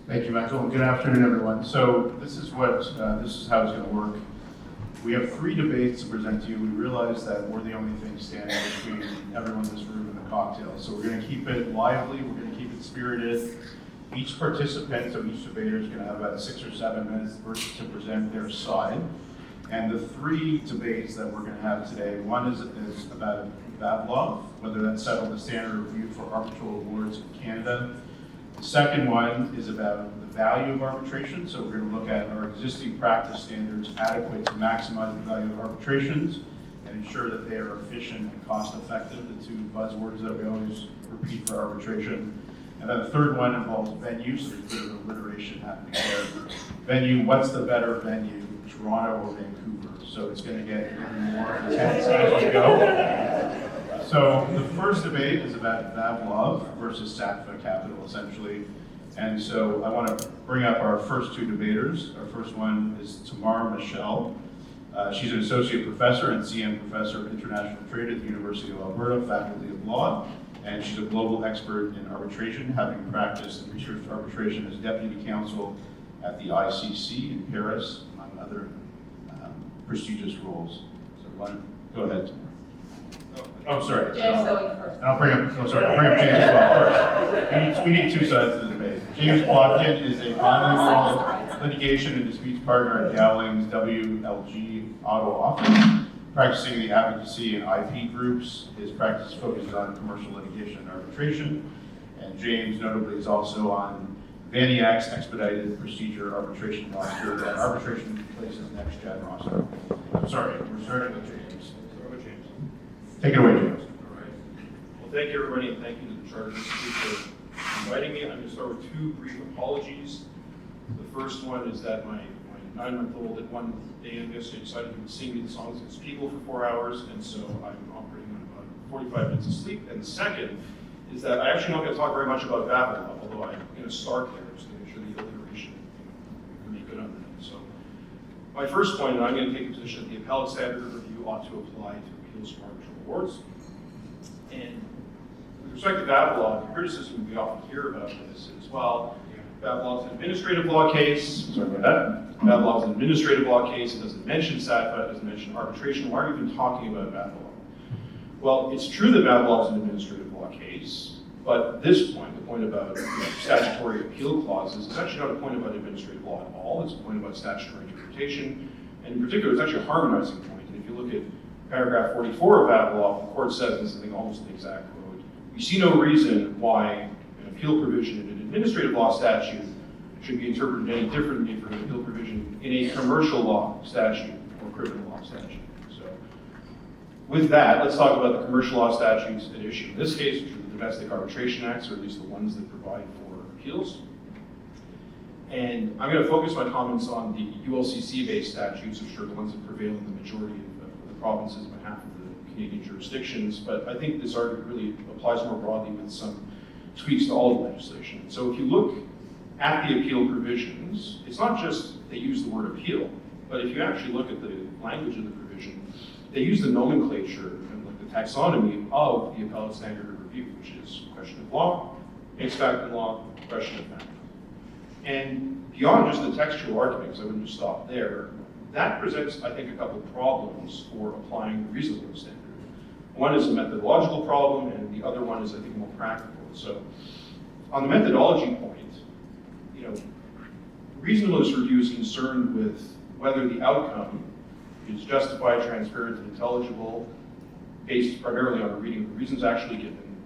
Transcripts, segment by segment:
Thank you, Michael. Good afternoon, everyone. So this is how it's going to work. We have 3 debates to present to you. We realize that we're the only thing standing between everyone in this room and the cocktail. So we're going to keep it lively. We're going to keep it spirited. Each participant, so each debater is going to have about 6 or 7 minutes to present their side. And the 3 debates that we're going to have today, one is about Vavilov, whether that settled the standard review for arbitral awards in Canada. The second one is about the value of arbitration. So we're going to look at our existing practice standards adequate to maximize the value of arbitrations and ensure that they are efficient and cost effective, the 2 buzzwords that we always repeat for arbitration. And then the third one involves venue, so there's a bit of alliteration happening there. Venue, what's the better venue, Toronto or Vancouver? So it's going to get even more intense as we go. So the first debate is about Vavilov versus Sackville Capital, essentially. And so I want to bring up our first 2 debaters. Our first one is Tamar Meshel. She's an associate professor and CM professor of international trade at the University of Alberta, Faculty of Law. And she's a global expert in arbitration, having practiced and researched arbitration as deputy counsel at the ICC in Paris, among other prestigious roles. So go ahead, Tamar. Oh, sorry. James going first. I'll bring up James as well first. We need 2 sides to the debate. James Plotkin is a bilingual litigation and disputes partner at Dowling's WLG Auto Office, practicing the advocacy and IP groups. His practice focuses on commercial litigation and arbitration. And James notably is also on VANIAC's expedited procedure arbitration roster that arbitration places next gen roster. I'm sorry, we're starting with James. Take it away, James. All right. Well, thank you, everybody, and thank you to the Charter Institute for inviting me. I'm going to start with 2 brief apologies. The first one is that my 9-month-old at 1 a.m. yesterday decided he would sing me the songs of his people for 4 hours, and so I'm operating on about 45 minutes of sleep. And the second is that I actually not going to talk very much about Vavilov, although I'm going to start there, just to make sure the alliteration can be good on that. So my first point, and I'm going to take the position that the appellate standard of review ought to apply to appeals from arbitral awards. And with respect to Vavilov, the criticism we often hear about this is, well, Vavilov's an administrative law case. Sorry about that. Vavilov's an administrative law case. It doesn't mention SATFA, it doesn't mention arbitration. Why are we even talking about Vavilov? Well, it's true that Vavilov's an administrative law case, but this point, the point about statutory appeal clauses, is actually not a point about administrative law at all. It's a point about statutory interpretation, and in particular, it's actually a harmonizing point. And if you look at paragraph 44 of Vavilov, the court says, this is I think almost the exact quote, we see no reason why an appeal provision in an administrative law statute should be interpreted any differently from an appeal provision in a commercial law statute or criminal law statute. So with that, let's talk about the commercial law statutes at issue in this case, which are the Domestic Arbitration Acts, or at least the ones that provide for appeals. And I'm going to focus my comments on the ULCC-based statutes, which are the ones that prevail in the majority of the provinces on behalf of the Canadian jurisdictions. But I think this argument really applies more broadly with some tweaks to all the legislation. So if you look at the appeal provisions, it's not just they use the word appeal, but if you actually look at the language of the provision, they use the nomenclature and like the taxonomy of the appellate standard of review, which is question of law, ex facto law, question of fact. And beyond just the textual arguments, I wouldn't just stop there, that presents, I think, a couple of problems for applying the reasonableness standard. One is a methodological problem, and the other one is, I think, more practical. So on the methodology point, reasonableness review is concerned with whether the outcome is justified, transparent, and intelligible, based primarily on a reading of the reasons actually given,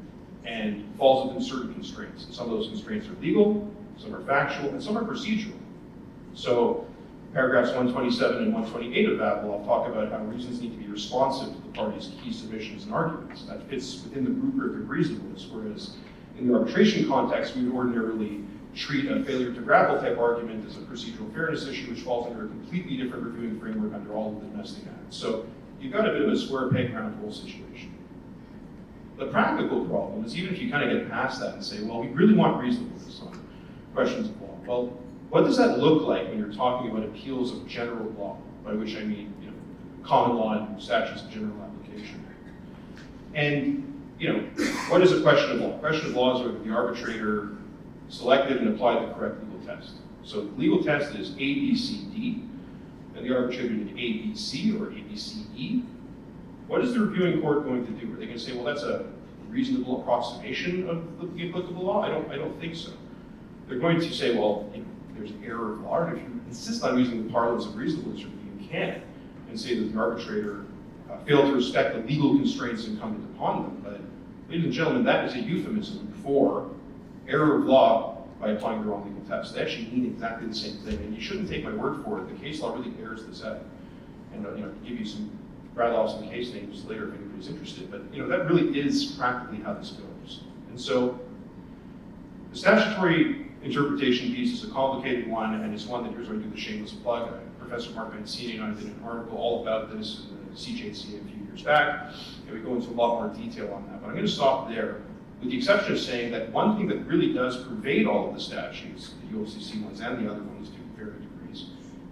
and falls within certain constraints. And some of those constraints are legal, some are factual, and some are procedural. So paragraphs 127 and 128 of Vavilov talk about how reasons need to be responsive to the parties' key submissions and arguments. That fits within the rubric of reasonableness, whereas in the arbitration context, we would ordinarily treat a failure to grapple type argument as a procedural fairness issue, which falls under a completely different reviewing framework under all of the domestic acts. So you've got a bit of a square peg round hole situation. The practical problem is even if you kind of get past that and say, well, we really want reasonableness on questions of law. Well, what does that look like when you're talking about appeals of general law, by which I mean common law and statutes of general application? And what is a question of law? A question of law is whether the arbitrator selected and applied the correct legal test. So the legal test is A, B, C, D, and the arbitrator did A, B, C, or A, B, C, E. What is the reviewing court going to do? Are they going to say, well, that's a reasonable approximation of the applicable law? I don't think so. They're going to say, well, there's an error of law, and if you insist on using the parlance of reasonableness review, you can, and say that the arbitrator failed to respect the legal constraints incumbent upon them. But, ladies and gentlemen, that is a euphemism for error of law by applying the wrong legal test. They actually mean exactly the same thing, and you shouldn't take my word for it. The case law really bears this out. And give you some rattle-offs and case names later if anybody's interested. But that really is practically how this goes. And so the statutory interpretation piece is a complicated one, and it's one that here's where I do the shameless plug. Professor Mark Mancini and I did an article all about this in the CJC a few years back, and we go into a lot more detail on that. But I'm going to stop there, with the exception of saying that one thing that really does pervade all of the statutes, the ULCC ones and the other ones to varying degrees,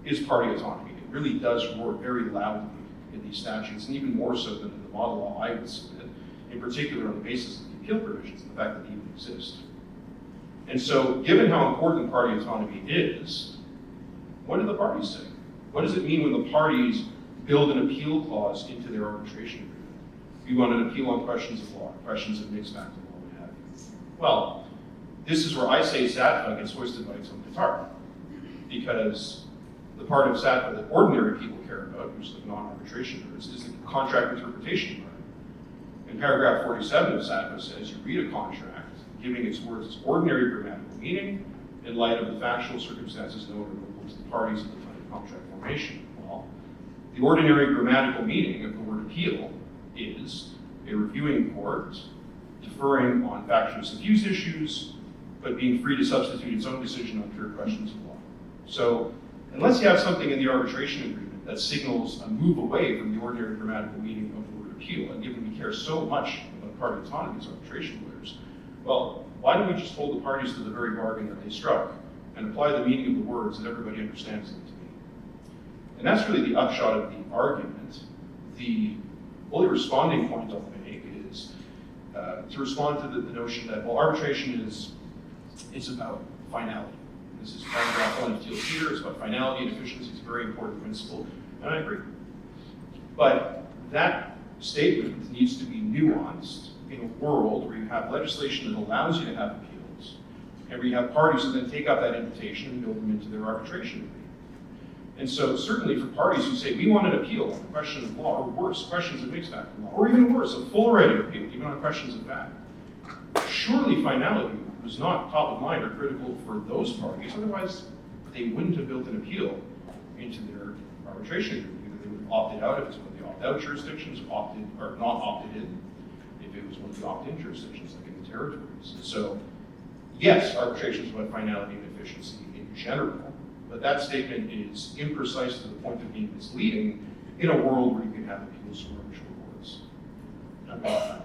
is party autonomy. It really does roar very loudly in these statutes, and even more so than in the model law I would submit, in particular on the basis of the appeal provisions and the fact that they even exist. And so, given how important party autonomy is, what do the parties say? What does it mean when the parties build an appeal clause into their arbitration agreement? You want an appeal on questions of law, questions of mixed fact of law, what have you. Well, this is where I say SATFA gets hoisted by its own petard, because the part of SATFA that ordinary people care about, which is the non-arbitration parts, is the contract interpretation part. In paragraph 47 of SATFA says you read a contract, giving its words its ordinary grammatical meaning in light of the factual circumstances known or known to the parties at the time of contract formation. Well, the ordinary grammatical meaning of the word appeal is a reviewing court deferring on factuous accused issues, but being free to substitute its own decision on pure questions of law. So, unless you have something in the arbitration agreement that signals a move away from the ordinary grammatical meaning of the word appeal, and given we care so much about party autonomy as arbitration lawyers, well, why don't we just hold the parties to the very bargain that they struck and apply the meaning of the words that everybody understands them to mean? And that's really the upshot of the argument. The only responding point I'll make is to respond to the notion that, well, arbitration is about finality. This is paragraph 1 of Teal Peter, it's about finality and efficiency, it's a very important principle, and I agree. But that statement needs to be nuanced in a world where you have legislation that allows you to have appeals, and where you have parties who then take up that invitation and build them into their arbitration agreement. And so certainly for parties who say, we want an appeal on a question of law, or worse, questions of mixed fact of law, or even worse, a full right appeal, even on questions of fact, surely finality was not top of mind or critical for those parties, otherwise they wouldn't have built an appeal into their arbitration agreement. Either they would have opted out if it's one of the opt-out jurisdictions, or not opted in if it was one of the opt-in jurisdictions, like in the territories. So, yes, arbitration is about finality and efficiency in general, but that statement is imprecise to the point of being misleading in a world where you can have appeals from arbitral courts. I'm off.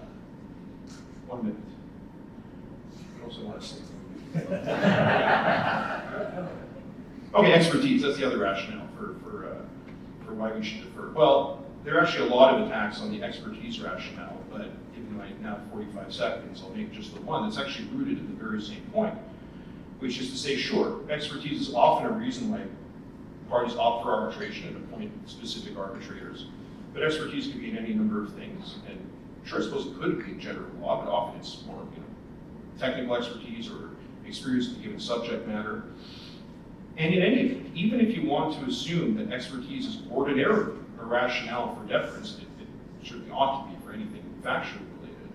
1 minute. I also want to say something. Okay, expertise, that's the other rationale for why we should defer. Well, there are actually a lot of attacks on the expertise rationale, but given my now 45 seconds, I'll make just the one that's actually rooted in the very same point, which is to say, sure, expertise is often a reason why parties opt for arbitration and appoint specific arbitrators, but expertise can be in any number of things, and sure, I suppose it could be in general law, but often it's more, technical expertise or experience in a given subject matter. And in any event, even if you want to assume that expertise is ordinarily a rationale for deference, it certainly ought to be for anything factually related,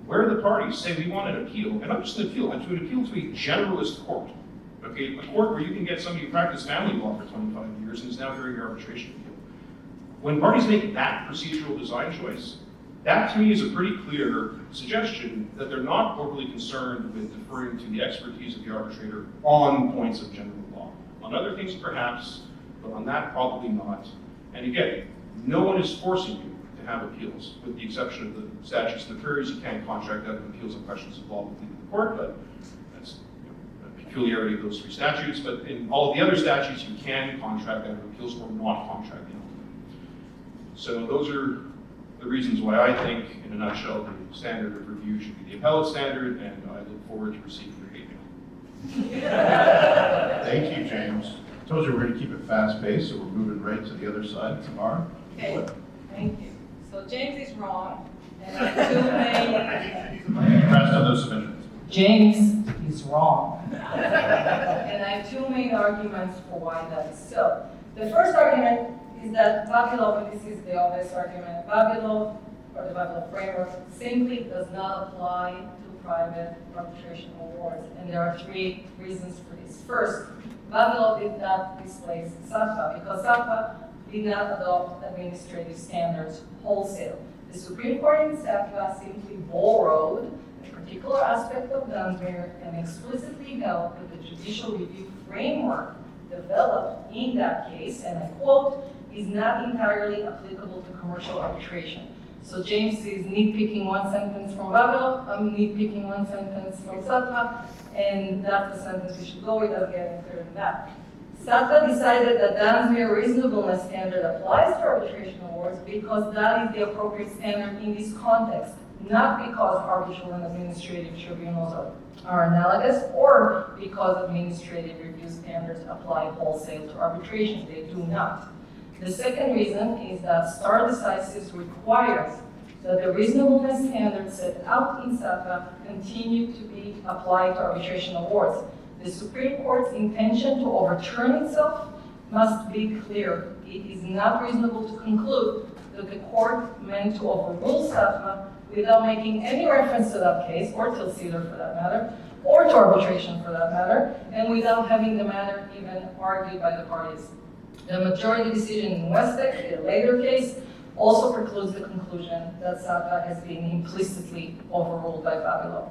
where the parties say we want an appeal, and not just an appeal, and to an appeal to a generalist court, okay, a court where you can get somebody who practiced family law for 25 years and is now hearing your arbitration appeal. When parties make that procedural design choice, that to me is a pretty clear suggestion that they're not overly concerned with deferring to the expertise of the arbitrator on points of general law. On other things, perhaps, but on that, probably not. And again, no one is forcing you to have appeals, with the exception of the statutes and the periods. You can't contract out of appeals on questions of law within the court, but that's a peculiarity of those three statutes. But in all of the other statutes, you can contract out of appeals or not contract out of them. So those are the reasons why I think, in a nutshell, the standard of review should be the appellate standard, and I look forward to receiving your email. Thank you, James. Told you we're going to keep it fast-paced, so we're moving right to the other side. Tamar? Okay, thank you. So James is wrong, and I have two main... Rest of those submissions. James is wrong. And I have two main arguments for why that is so. The first argument is that Vavilov, and this is the obvious argument, Vavilov, or the Vavilov framework, simply does not apply to private arbitration awards. And there are three reasons for this. First, Vavilov did not displace SAFA because SAFA did not adopt administrative standards wholesale. The Supreme Court in SAFA simply borrowed a particular aspect of Dunsmuir and explicitly held that the judicial review framework developed in that case, and I quote, is not entirely applicable to commercial arbitration. So James is nitpicking one sentence from Vavilov, I'm nitpicking one sentence from SAFA, and that's the sentence we should go with. Doesn't get any clearer than that. SAFA decided that Dunsmuir reasonableness standard applies to arbitration awards because that is the appropriate standard in this context, not because arbitral and administrative tribunals are analogous or because administrative review standards apply wholesale to arbitration. They do not. The second reason is that stare decisis requires that the reasonableness standards set out in SAFA continue to be applied to arbitration awards. The Supreme Court's intention to overturn itself must be clear. It is not reasonable to conclude that the court meant to overrule SAFA without making any reference to that case, or till Cedar for that matter, or to arbitration for that matter, and without having the matter even argued by the parties. The majority decision in Westek, the later case, also precludes the conclusion that SAFA has been implicitly overruled by Vavilov.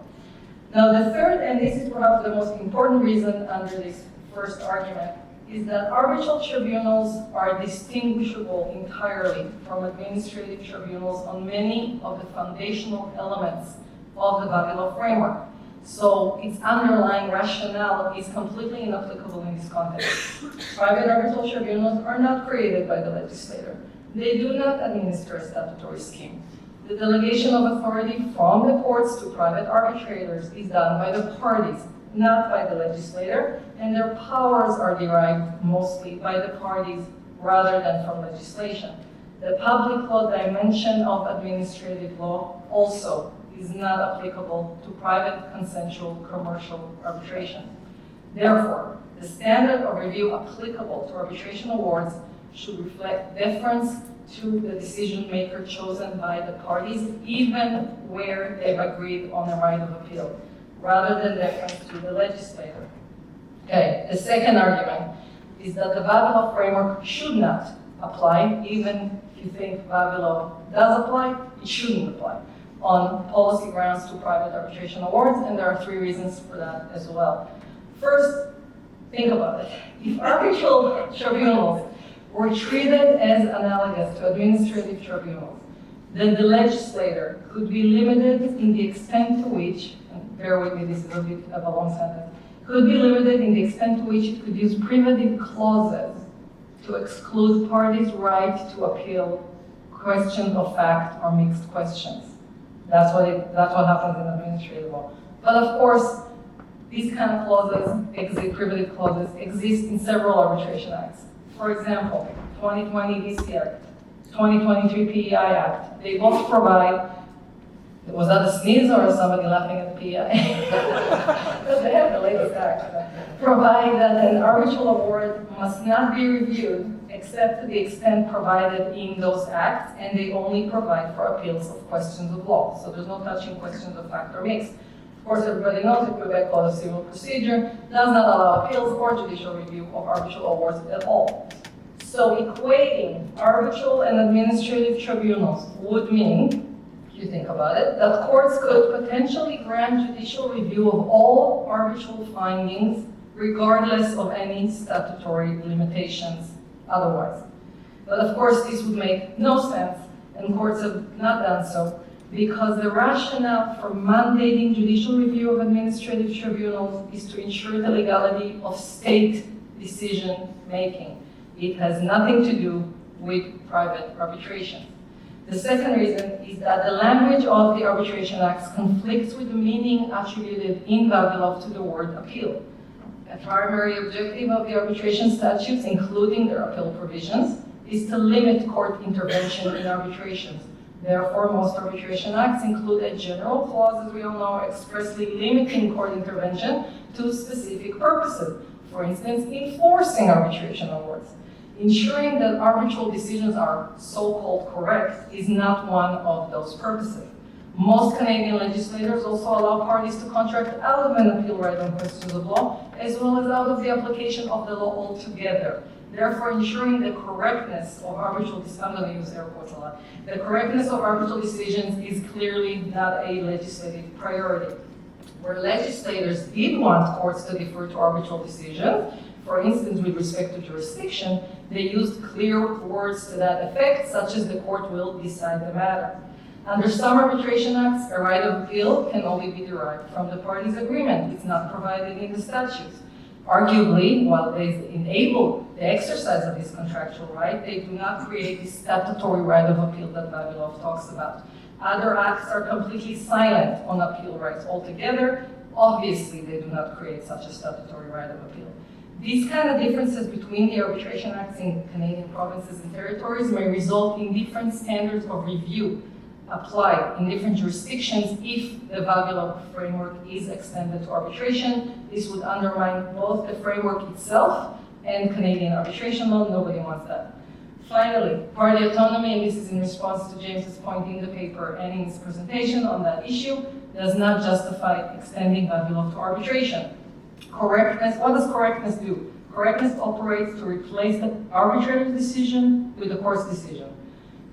Now the third, and this is perhaps the most important reason under this first argument, is that arbitral tribunals are distinguishable entirely from administrative tribunals on many of the foundational elements of the Vavilov framework. So its underlying rationale is completely inapplicable in this context. Private arbitral tribunals are not created by the legislator. They do not administer a statutory scheme. The delegation of authority from the courts to private arbitrators is done by the parties, not by the legislator, and their powers are derived mostly by the parties rather than from legislation. The public law dimension of administrative law also is not applicable to private consensual commercial arbitration. Therefore, the standard of review applicable to arbitration awards should reflect deference to the decision maker chosen by the parties, even where they've agreed on the right of appeal, rather than deference to the legislator. Okay, the second argument is that the Vavilov framework should not apply, even if you think Vavilov does apply, it shouldn't apply on policy grounds to private arbitration awards, and there are three reasons for that as well. First, think about it. If arbitral tribunals were treated as analogous to administrative tribunals, then the legislator could be limited in the extent to which, and bear with me, this is a bit of a long sentence, could be limited in the extent to which it could use privative clauses to exclude parties' right to appeal questions of fact or mixed questions. That's what happens in administrative law. But of course, these kind of clauses, privative clauses, exist in several arbitration acts. For example, 2020 DC Act, 2023 PEI Act, they both provide, was that a sneeze or somebody laughing at the PEI? Because they have the latest act. Provide that an arbitral award must not be reviewed except to the extent provided in those acts, and they only provide for appeals of questions of law. So there's no touching questions of fact or mixed. Of course, everybody knows the Quebec Code of Civil Procedure does not allow appeals or judicial review of arbitral awards at all. So equating arbitral and administrative tribunals would mean, if you think about it, that courts could potentially grant judicial review of all arbitral findings regardless of any statutory limitations otherwise. But of course, this would make no sense, and courts have not done so, because the rationale for mandating judicial review of administrative tribunals is to ensure the legality of state decision making. It has nothing to do with private arbitration. The second reason is that the language of the Arbitration Acts conflicts with the meaning attributed in Vavilov to the word appeal. A primary objective of the arbitration statutes, including their appeal provisions, is to limit court intervention in arbitrations. Therefore, most arbitration acts include a general clause, as we all know, expressly limiting court intervention to specific purposes. For instance, enforcing arbitration awards. Ensuring that arbitral decisions are so-called correct is not one of those purposes. Most Canadian legislators also allow parties to contract out of an appeal right on questions of law, as well as out of the application of the law altogether. Therefore, ensuring the correctness of arbitral, I'm going to use air quotes a lot, the correctness of arbitral decisions is clearly not a legislative priority. Where legislators did want courts to defer to arbitral decisions, for instance, with respect to jurisdiction, they used clear words to that effect, such as the court will decide the matter. Under some arbitration acts, a right of appeal can only be derived from the parties' agreement. It's not provided in the statutes. Arguably, while they enable the exercise of this contractual right, they do not create the statutory right of appeal that Vavilov talks about. Other acts are completely silent on appeal rights altogether. Obviously, they do not create such a statutory right of appeal. These kind of differences between the arbitration acts in Canadian provinces and territories may result in different standards of review applied in different jurisdictions if the Vavilov framework is extended to arbitration. This would undermine both the framework itself and Canadian arbitration law. Nobody wants that. Finally, party autonomy, and this is in response to James's point in the paper and in his presentation on that issue, does not justify extending Vavilov to arbitration. Correctness, what does correctness do? Correctness operates to replace the arbitrator's decision with the court's decision.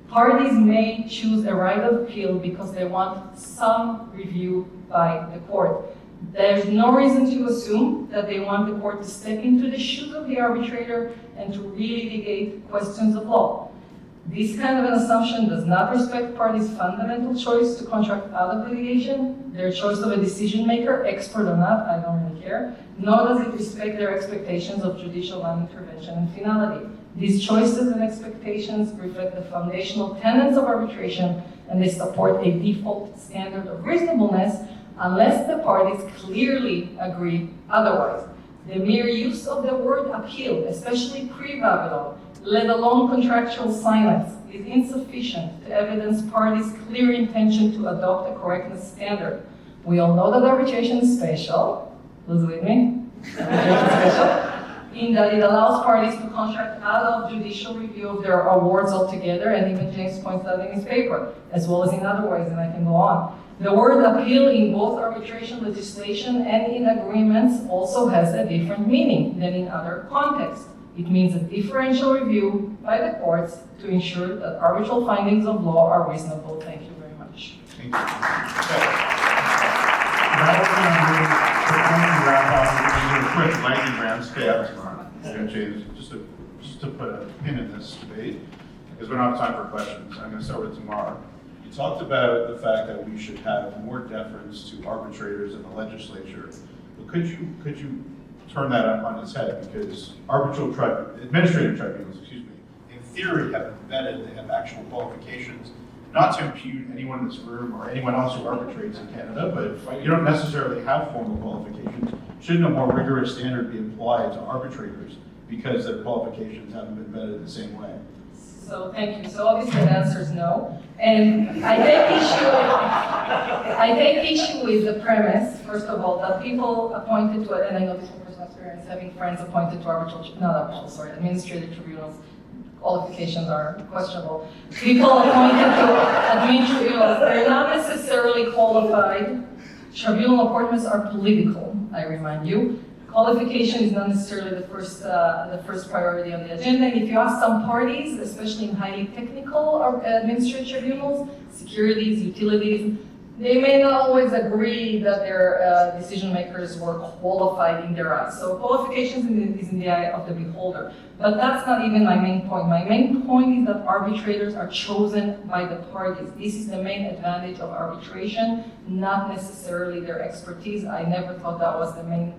Parties may choose a right of appeal because they want some review by the court. There's no reason to assume that they want the court to step into the shoes of the arbitrator and to relitigate questions of law. This kind of an assumption does not respect parties' fundamental choice to contract out of litigation, their choice of a decision maker, expert or not, I don't really care, nor does it respect their expectations of judicial non-intervention and finality. These choices and expectations reflect the foundational tenets of arbitration, and they support a default standard of reasonableness unless the parties clearly agree otherwise. The mere use of the word appeal, especially pre-Vavilov, let alone contractual silence, is insufficient to evidence parties' clear intention to adopt a correctness standard. We all know that arbitration is special. Who's with me? Arbitration is special. In that it allows parties to contract out of judicial review of their awards altogether, and even James points out in his paper, as well as in other ways, and I can go on. The word appeal in both arbitration legislation and in agreements also has a different meaning than in other contexts. It means a differential review by the courts to ensure that arbitral findings of law are reasonable. Thank you very much. Thank you. Quick lightning round stabs on James, just to put a pin in this debate, because we don't have time for questions. I'm going to start with Tamar. You talked about the fact that we should have more deference to arbitrators in the legislature, but could you turn that on its head? Because administrative tribunals, in theory have vetted, they have actual qualifications, not to impute anyone in this room or anyone else who arbitrates in Canada, but you don't necessarily have formal qualifications. Shouldn't a more rigorous standard be applied to arbitrators because their qualifications haven't been vetted the same way? So thank you. So obviously the answer is no. And I take issue with the premise, first of all, that people appointed to it, and I know this from personal experience, having friends appointed to administrative tribunals, qualifications are questionable. People appointed to admin tribunals, they're not necessarily qualified. Tribunal appointments are political, I remind you. Qualification is not necessarily the first priority on the agenda. And if you ask some parties, especially in highly technical administrative tribunals, securities, utilities, they may not always agree that their decision makers were qualified in their eyes. So qualifications is in the eye of the beholder. But that's not even my main point. My main point is that arbitrators are chosen by the parties. This is the main advantage of arbitration, not necessarily their expertise. I never thought that was the main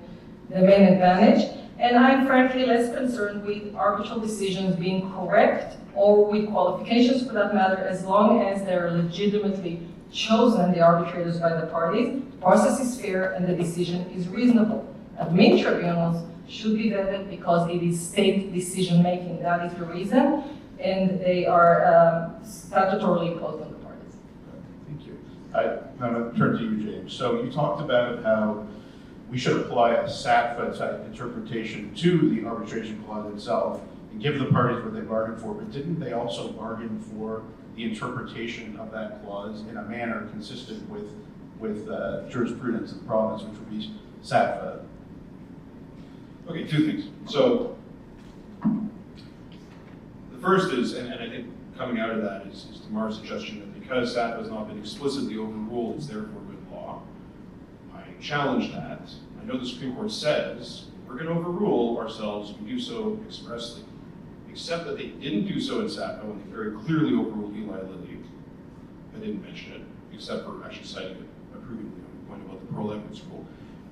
advantage. And I'm frankly less concerned with arbitral decisions being correct or with qualifications for that matter, as long as they're legitimately chosen, the arbitrators, by the parties. The process is fair and the decision is reasonable. admin tribunals should be vetted because it is state decision-making. That is the reason, and they are statutorily imposed on the parties. Thank you. I'm going to turn to you, James. So you talked about how we should apply a SATFA type interpretation to the arbitration clause itself and give the parties what they bargained for, but didn't they also bargain for the interpretation of that clause in a manner consistent with jurisprudence of the province, which would be SATFA? Okay, two things. So the first is, and I think coming out of that is Tamar's suggestion that because SATFA has not been explicitly overruled, it's therefore good law. I challenge that. I know the Supreme Court says we're going to overrule ourselves, we do so expressly, except that they didn't do so in SATFA when they very clearly overruled Eli Lilly. I didn't mention it, except for actually citing it approvingly on the point about the parole evidence rule.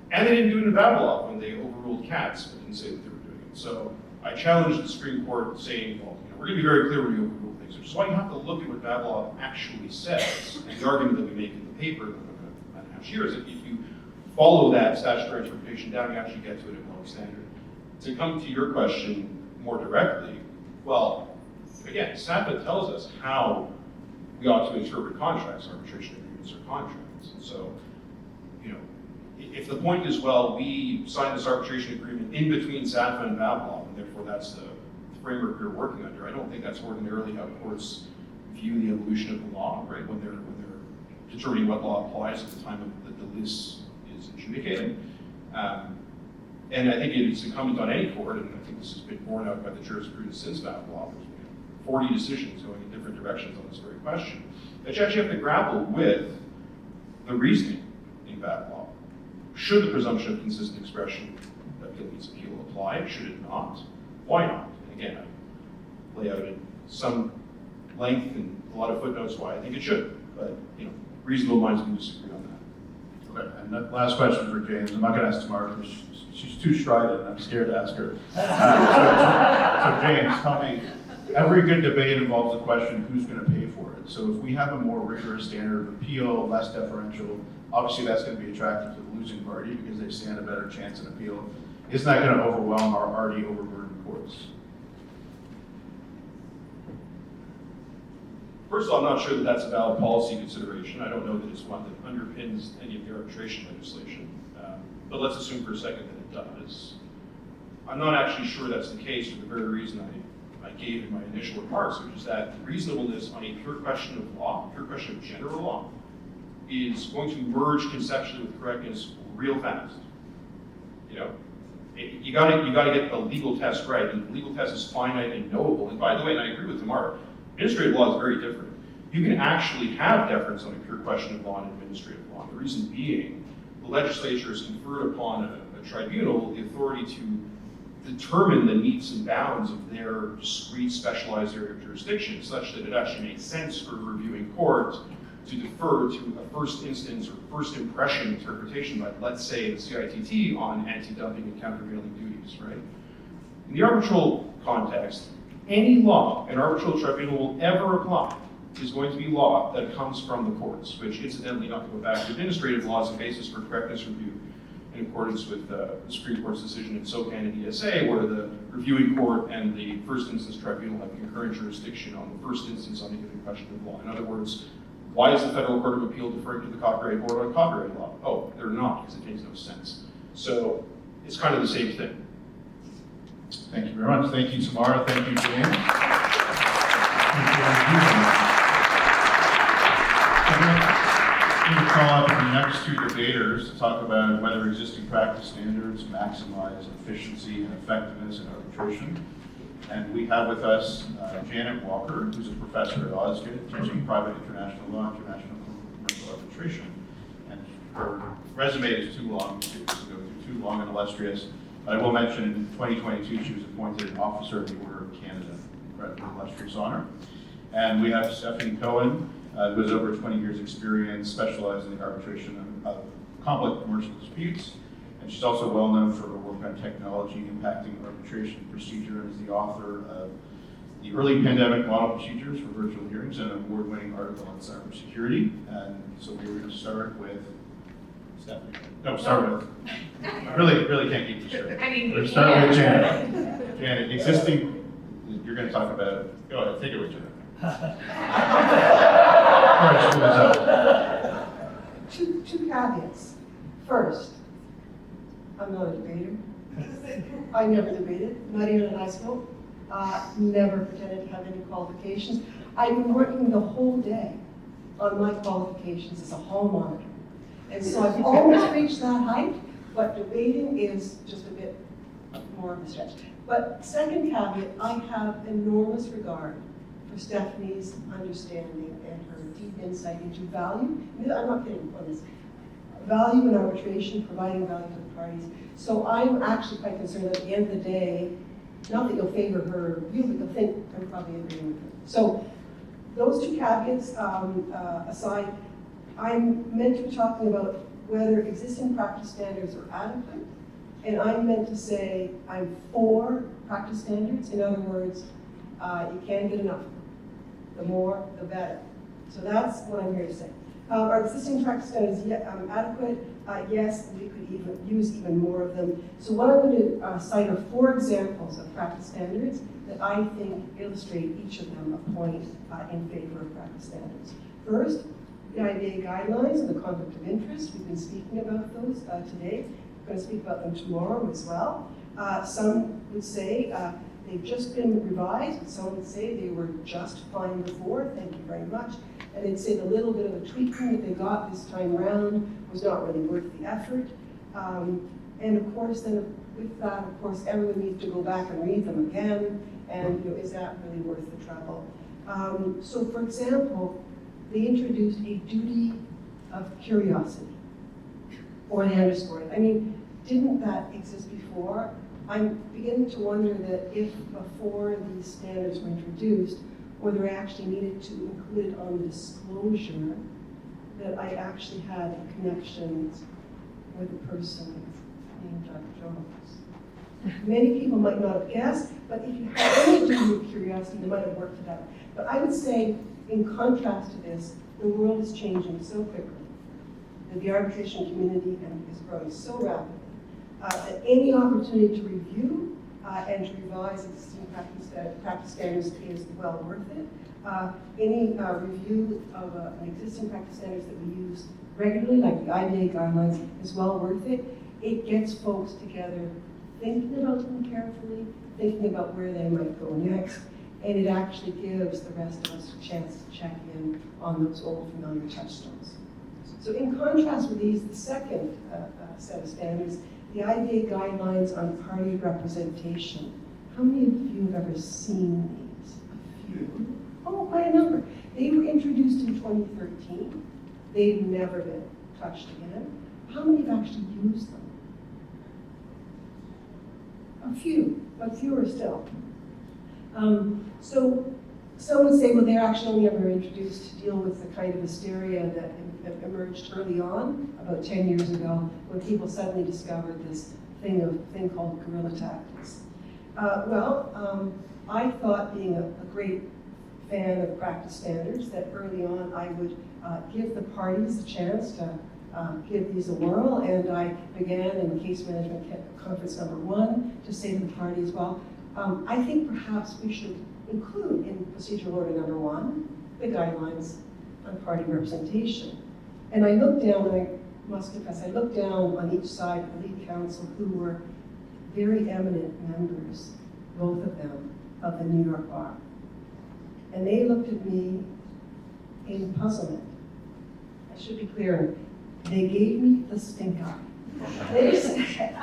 And they didn't do it in Vavilov when they overruled Katz, but didn't say that they were doing it. So I challenged the Supreme Court saying, well, we're going to be very clear when you overrule things, which is why you have to look at what Vavilov actually says. And the argument that we make in the paper that I'm going to have here is that if you follow that statutory interpretation down, you actually get to it at Miller standard. To come to your question more directly, well, again, SATFA tells us how we ought to interpret contracts, arbitration agreements or contracts. And so, if the point is, well, we signed this arbitration agreement in between SATFA and Vavilov, and therefore that's the framework we're working under, I don't think that's ordinarily how courts view the evolution of the law, right? When they're determining what law applies at the time that the lease is adjudicated. And I think it is incumbent on any court, and I think this has been borne out by the jurisprudence since Vavilov, there's 40 decisions going in different directions on this very question, that you actually have to grapple with the reasoning in Vavilov. Should the presumption of consistent expression that means appeal apply? Should it not? Why not? And again, I lay out in some length and a lot of footnotes why I think it should, but reasonable minds can disagree on that. Okay, and the last question for James. I'm not going to ask Tamar because she's too strident and I'm scared to ask her. So James, tell me, every good debate involves the question, who's going to pay for it? So if we have a more rigorous standard of appeal, less deferential, obviously that's going to be attractive to the losing party because they stand a better chance in appeal. Isn't that going to overwhelm our already overburdened courts? First of all, I'm not sure that that's a valid policy consideration. I don't know that it's one that underpins any of the arbitration legislation. But let's assume for a second that it does. I'm not actually sure that's the case for the very reason I gave in my initial remarks, which is that reasonableness on a pure question of law, pure question of general law, is going to merge conceptually with correctness real fast. You got to get the legal test right, and the legal test is finite and knowable. And by the way, and I agree with Tamar, administrative law is very different. You can actually have deference on a pure question of law and administrative law. The reason being, the legislature has conferred upon a tribunal the authority to determine the metes and bounds of their discrete specialized area of jurisdiction, such that it actually makes sense for a reviewing court to defer to a first instance or first impression interpretation by, let's say, the CITT on anti-dumping and countervailing duties, right? In the arbitral context, any law an arbitral tribunal will ever apply is going to be law that comes from the courts, which incidentally, not to go back to administrative law as a basis for correctness review in accordance with the Supreme Court's decision in SOCAN and ESA, where the reviewing court and the first instance tribunal have concurrent jurisdiction on the first instance on a given question of law. In other words, why is the Federal Court of Appeal deferring to the Copyright Board on copyright law? Oh, they're not, because it makes no sense. So it's kind of the same thing. Thank you very much. Thank you, Tamara. Thank you, James. I'm going to call up the next two debaters to talk about whether existing practice standards maximize efficiency and effectiveness in arbitration. And we have with us Janet Walker, who's a professor at Osgood, teaching private international law and international commercial arbitration. And her resume is too long to go through, too long and illustrious. But I will mention in 2022, she was appointed an Officer of the Order of Canada, incredibly illustrious honor. And we have Stephanie Cohen, who has over 20 years experience specializing in the arbitration of complex commercial disputes. And she's also well known for her work on technology impacting arbitration procedure and is the author of the Early Pandemic Model Procedures for Virtual Hearings and an award-winning article on cybersecurity. And so we were going to start with Stephanie. No, start with. I really can't keep you straight. I mean, We're you starting with can. Janet. Janet, existing, you're gonna talk about, go ahead, take it with Janet. All right, school is out. Two caveats. First, I'm not a debater. I never debated, not even in high school. Never pretended to have any qualifications. I've been working the whole day on my qualifications as a hall monitor. And so I've almost reached that height, but debating is just a bit more of a stretch. But second caveat, I have enormous regard for Stephanie's understanding and her deep insight into value. I'm not kidding on this. Value in arbitration, providing value to the parties. So I'm actually quite concerned that at the end of the day, not that you'll favor her view, but you'll think I'm probably agreeing with her. So those two caveats aside, I'm meant to be talking about whether existing practice standards are adequate, and I'm meant to say I'm for practice standards. In other words, you can't get enough. The more, the better. So that's what I'm here to say. Are existing practice standards adequate? Yes, we could even use even more of them. So what I'm going to cite are 4 examples of practice standards that I think illustrate each of them a point in favor of practice standards. First, the IBA guidelines and the conflict of interest. We've been speaking about those today. We're going to speak about them tomorrow as well. Some would say they've just been revised, and some would say they were just fine before. Thank you very much. And they'd say the little bit of a tweaking that they got this time around was not really worth the effort. And of course, then with that, of course, everyone needs to go back and read them again. And is that really worth the trouble? So for example, they introduced a duty of curiosity, or they underscored it. I mean, didn't that exist before? I'm beginning to wonder that if before these standards were introduced, whether I actually needed to include it on the disclosure that I actually had a connection with a person named Dr. Jones. Many people might not have guessed, but if you had any degree of curiosity, they might have worked it out. But I would say, in contrast to this, the world is changing so quickly that the arbitration community is growing so rapidly that any opportunity to review and to revise existing practice standards is well worth it. Any review of an existing practice standards that we use regularly, like the IBA guidelines, is well worth it. It gets folks together thinking about them carefully, thinking about where they might go next, and it actually gives the rest of us a chance to check in on those old familiar touchstones. So in contrast with these, the second set of standards, the IBA guidelines on party representation. How many of you have ever seen these? A few. Oh, quite a number. They were introduced in 2013. They've never been touched again. How many have actually used them? A few, but fewer still. So some would say, well, they're actually only ever introduced to deal with the kind of hysteria that emerged early on, about 10 years ago, when people suddenly discovered this thing called guerrilla tactics. I thought, being a great fan of practice standards, that early on I would give the parties a chance to give these a whirl, and I began in case management conference number 1 to say to the parties, well, I think perhaps we should include in procedural order number 1 the guidelines on party representation. And I looked down, and I must confess, I looked down on each side of the lead counsel, who were very eminent members, both of them, of the New York Bar. And they looked at me in puzzlement. I should be clear, they gave me the stink eye. They said,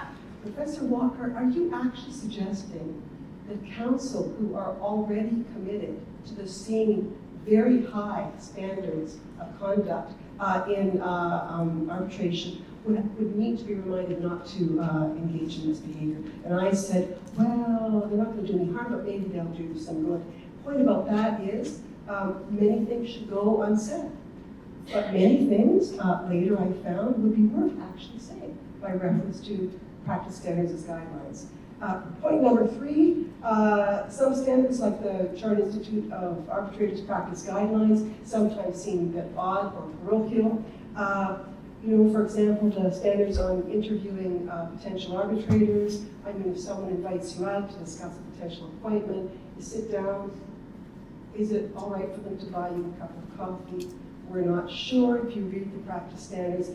Professor Walker, are you actually suggesting that counsel who are already committed to the same very high standards of conduct in arbitration would need to be reminded not to engage in this behavior? And I said, well, they're not going to do any harm, but maybe they'll do some good. The point about that is many things should go unsaid. But many things, later I found, would be worth actually saying by reference to practice standards as guidelines. Point number 3, some standards like the Chartered Institute of Arbitrators practice guidelines sometimes seem a bit odd or parochial. You know, for example, the standards on interviewing potential arbitrators. I mean, if someone invites you out to discuss a potential appointment, you sit down. Is it all right for them to buy you a cup of coffee? We're not sure if you read the practice standards.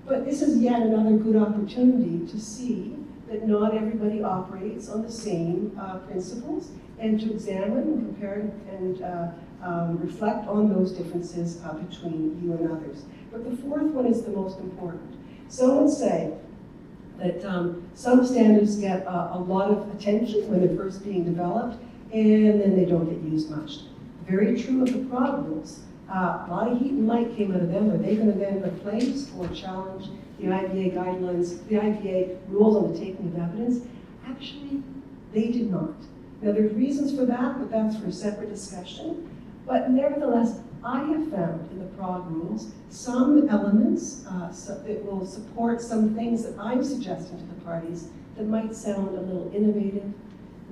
But this is yet another good opportunity to see that not everybody operates on the same principles, and to examine and compare and reflect on those differences between you and others. But the fourth one is the most important. Some would say that some standards get a lot of attention when they're first being developed, and then they don't get used much. Very true of the prod rules. A lot of heat and light came out of them. Are they going to then replace or challenge the IBA guidelines, the IBA rules on the taking of evidence? Actually, they did not. Now, there's reasons for that, but that's for a separate discussion. But nevertheless, I have found in the prod rules some elements that will support some things that I'm suggesting to the parties that might sound a little innovative,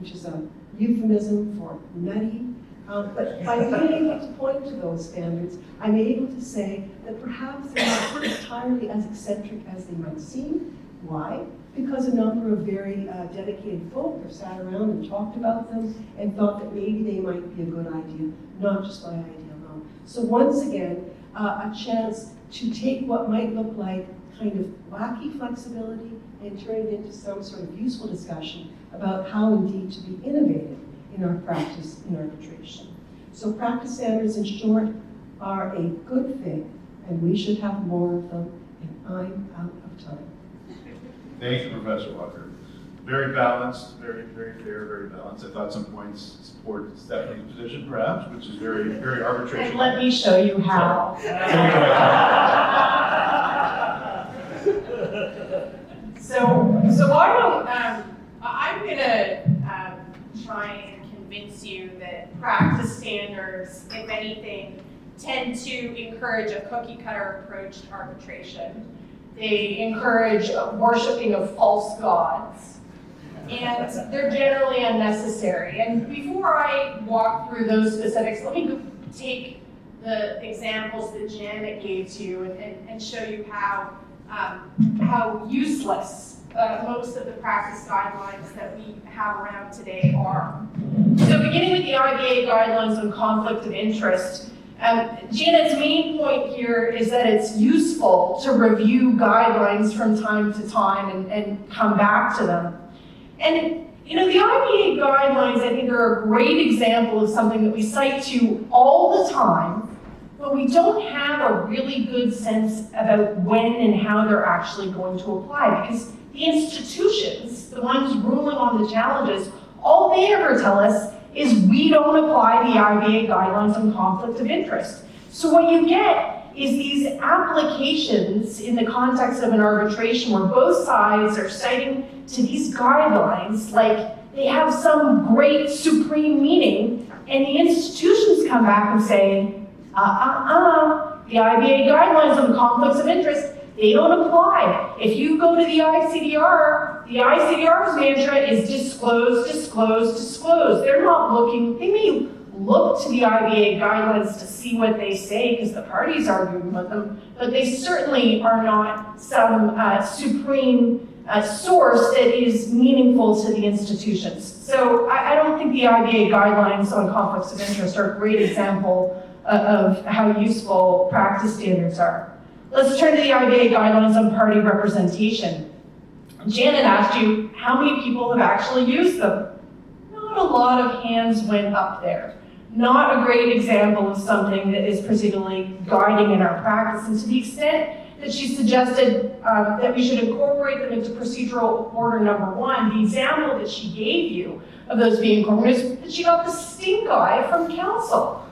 which is a euphemism for nutty. But by being able to point to those standards, I'm able to say that perhaps they're not entirely as eccentric as they might seem. Why? Because a number of very dedicated folk have sat around and talked about them and thought that maybe they might be a good idea, not just my idea alone. So once again, a chance to take what might look like kind of wacky flexibility and turn it into some sort of useful discussion about how indeed to be innovative in our practice in arbitration. So practice standards, in short, are a good thing, and we should have more of them, and I'm out of time. Thank you, Professor Walker. Very balanced, very fair, very balanced. I thought some points support Stephanie's position, perhaps, which is very arbitration. And let me show you how. I'm gonna try and convince you that practice standards, if anything, tend to encourage a cookie-cutter approach to arbitration. They encourage worshiping of false gods, and they're generally unnecessary. And before I walk through those specifics, let me take the examples that Janet gave to you and show you how useless most of the practice guidelines that we have around today are. So beginning with the IBA guidelines on conflict of interest, Janet's main point here is that it's useful to review guidelines from time to time and come back to them. And you know, the IBA guidelines, I think, are a great example of something that we cite to all the time, but we don't have a really good sense about when and how they're actually going to apply, because the institutions, the ones ruling on the challenges, all they ever tell us is we don't apply the IBA guidelines on conflict of interest. So what you get is these applications in the context of an arbitration where both sides are citing to these guidelines like they have some great supreme meaning, and the institutions come back and say, the IBA guidelines on conflicts of interest, they don't apply. If you go to the ICDR's mantra is disclose, disclose, disclose. They're not looking, they may look to the IBA guidelines to see what they say because the parties are arguing with them, but they certainly are not some supreme source that is meaningful to the institutions. So I don't think the IBA guidelines on conflicts of interest are a great example of how useful practice standards are. Let's turn to the IBA guidelines on party representation. Janet asked you how many people have actually used them. Not a lot of hands went up there. Not a great example of something that is particularly guiding in our practice, and to the extent that she suggested that we should incorporate them into procedural order number 1, the example that she gave you of those being incorporated is that she got the stink eye from counsel.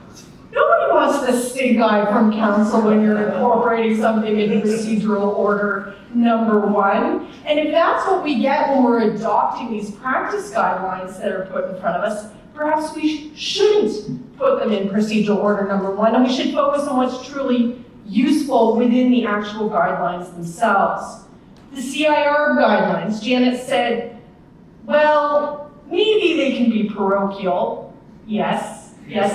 Nobody wants the stink eye from counsel when you're incorporating something into procedural order number 1. And if that's what we get when we're adopting these practice guidelines that are put in front of us, perhaps we shouldn't put them in procedural order number 1, and we should focus on what's truly useful within the actual guidelines themselves. The CIArb guidelines, Janet said, well, maybe they can be parochial. Yes,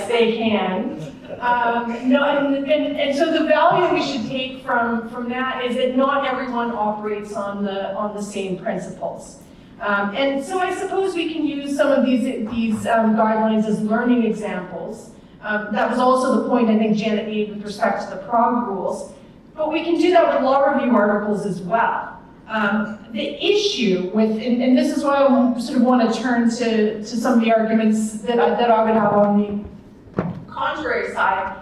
they can. And so the value we should take from that is that not everyone operates on the same principles. And so I suppose we can use some of these guidelines as learning examples. That was also the point I think Janet made with respect to the Prague rules. But we can do that with law review articles as well. The issue with, and this is why I sort of want to turn to some of the arguments that I would have on the contrary side,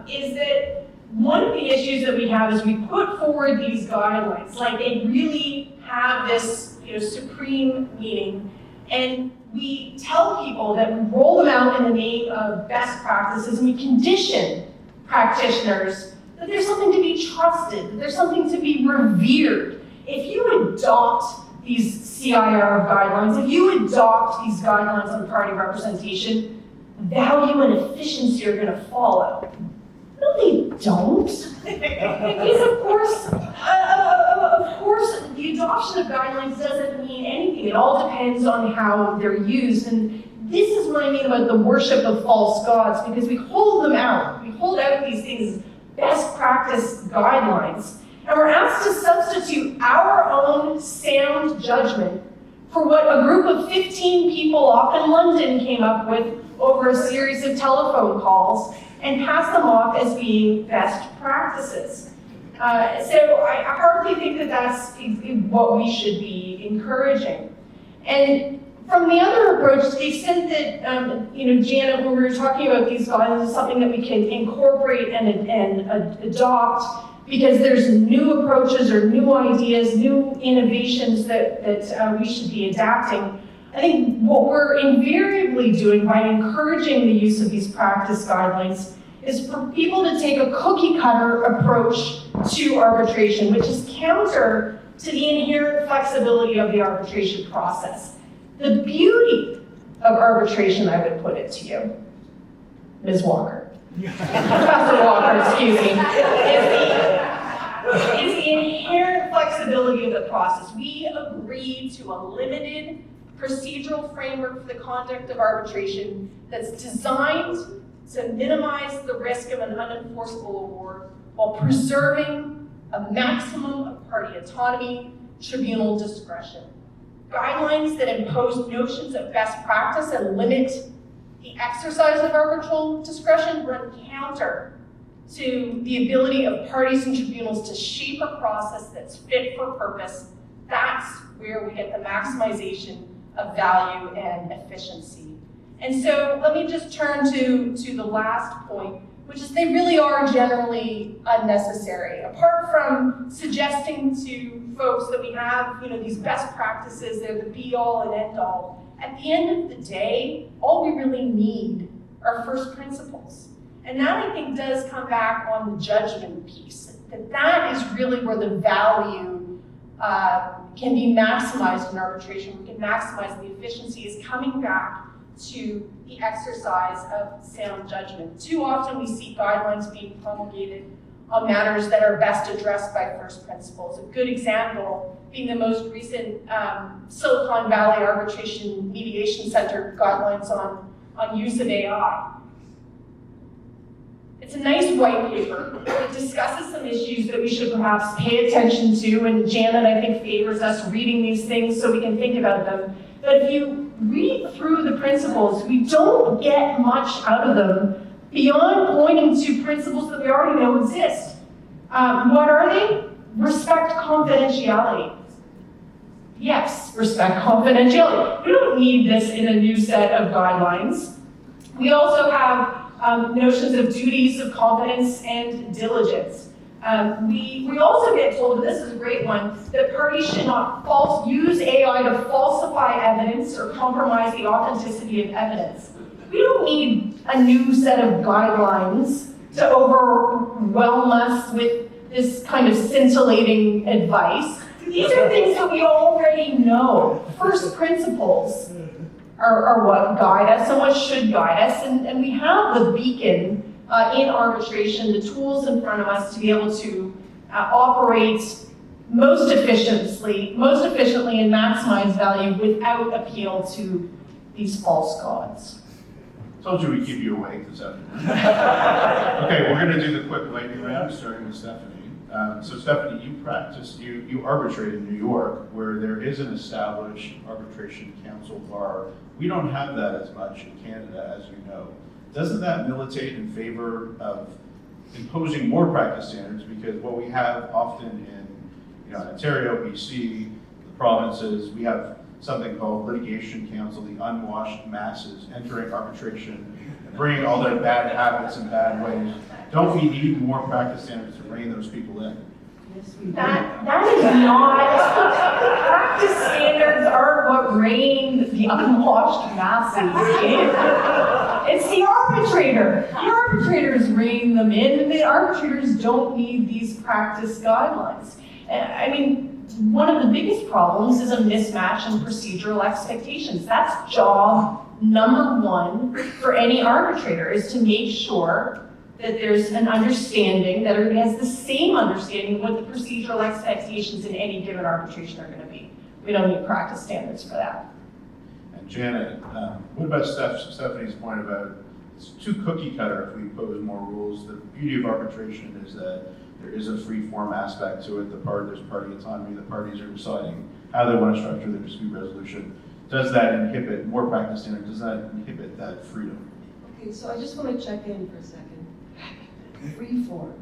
is that one of the issues that we have is we put forward these guidelines, like they really have this supreme meaning, and we tell people that we roll them out in the name of best practices, and we condition practitioners that there's something to be trusted, that there's something to be revered. If you adopt these CIArb guidelines, if you adopt these guidelines on party representation, value and efficiency are going to follow. No, they don't. Because of course, the adoption of guidelines doesn't mean anything. It all depends on how they're used. And this is what I mean about the worship of false gods, because we hold them out. We hold out these things as best practice guidelines. And we're asked to substitute our own sound judgment for what a group of 15 people off in London came up with over a series of telephone calls and pass them off as being best practices. So I hardly think that that's what we should be encouraging. And from the other approach, to the extent that, Janet, when we were talking about these guidelines, is something that we can incorporate and adopt because there's new approaches or new ideas, new innovations that we should be adapting. I think what we're invariably doing by encouraging the use of these practice guidelines is for people to take a cookie cutter approach to arbitration, which is counter to the inherent flexibility of the arbitration process. The beauty of arbitration, I would put it to you, Ms. Walker, Professor Walker, excuse me, is the inherent flexibility of the process. We agree to a limited procedural framework for the conduct of arbitration that's designed to minimize the risk of an unenforceable award while preserving a maximum of party autonomy, tribunal discretion. Guidelines that impose notions of best practice and limit the exercise of arbitral discretion run counter to the ability of parties and tribunals to shape a process that's fit for purpose. That's where we get the maximization of value and efficiency. And so let me just turn to the last point, which is they really are generally unnecessary. Apart from suggesting to folks that we have, these best practices, they're the be-all and end-all, at the end of the day, all we really need are first principles. And that, I think, does come back on the judgment piece, that is really where the value can be maximized in arbitration. We can maximize the efficiency is coming back to the exercise of sound judgment. Too often we see guidelines being promulgated on matters that are best addressed by first principles. A good example being the most recent Silicon Valley Arbitration Mediation Center guidelines on use of AI. It's a nice white paper that discusses some issues that we should perhaps pay attention to, and Janet, I think, favors us reading these things so we can think about them. But if you read through the principles, we don't get much out of them beyond pointing to principles that we already know exist. What are they? Respect confidentiality. Yes, respect confidentiality. We don't need this in a new set of guidelines. We also have notions of duties of competence and diligence. We also get told, and this is a great one, that parties should not use AI to falsify evidence or compromise the authenticity of evidence. We don't need a new set of guidelines to overwhelm us with this kind of scintillating advice. These are things that we already know. First principles are what guide us and what should guide us, and we have the beacon in arbitration, the tools in front of us to be able to operate most efficiently and maximize value without appeal to these false gods. Told you we'd keep you awake this afternoon. Okay, we're gonna do the quick lightning round, starting with Stephanie. So Stephanie, you arbitrate in New York, where there is an established arbitration council bar. We don't have that as much in Canada, as you know. Doesn't that militate in favor of imposing more practice standards? Because what we have often in Ontario, BC, the provinces, we have something called litigation council, the unwashed masses entering arbitration and bringing all their bad habits and bad ways. Don't we need more practice standards to rein those people in? Yes, we do. That is not, practice standards aren't what rein the unwashed masses in. It's the arbitrator. The arbitrators rein them in, and the arbitrators don't need these practice guidelines. I mean, one of the biggest problems is a mismatch in procedural expectations. That's job number one for any arbitrator, is to make sure that there's an understanding, that everybody has the same understanding of what the procedural expectations in any given arbitration are going to be. We don't need practice standards for that. And Janet, what about Stephanie's point about it's too cookie cutter if we impose more rules? The beauty of arbitration is that there is a free form aspect to it. There's party autonomy. The parties are deciding how they want to structure their dispute resolution. Does that inhibit more practice standards? Does that inhibit that freedom? Okay, so I just want to check in for a second. Free form.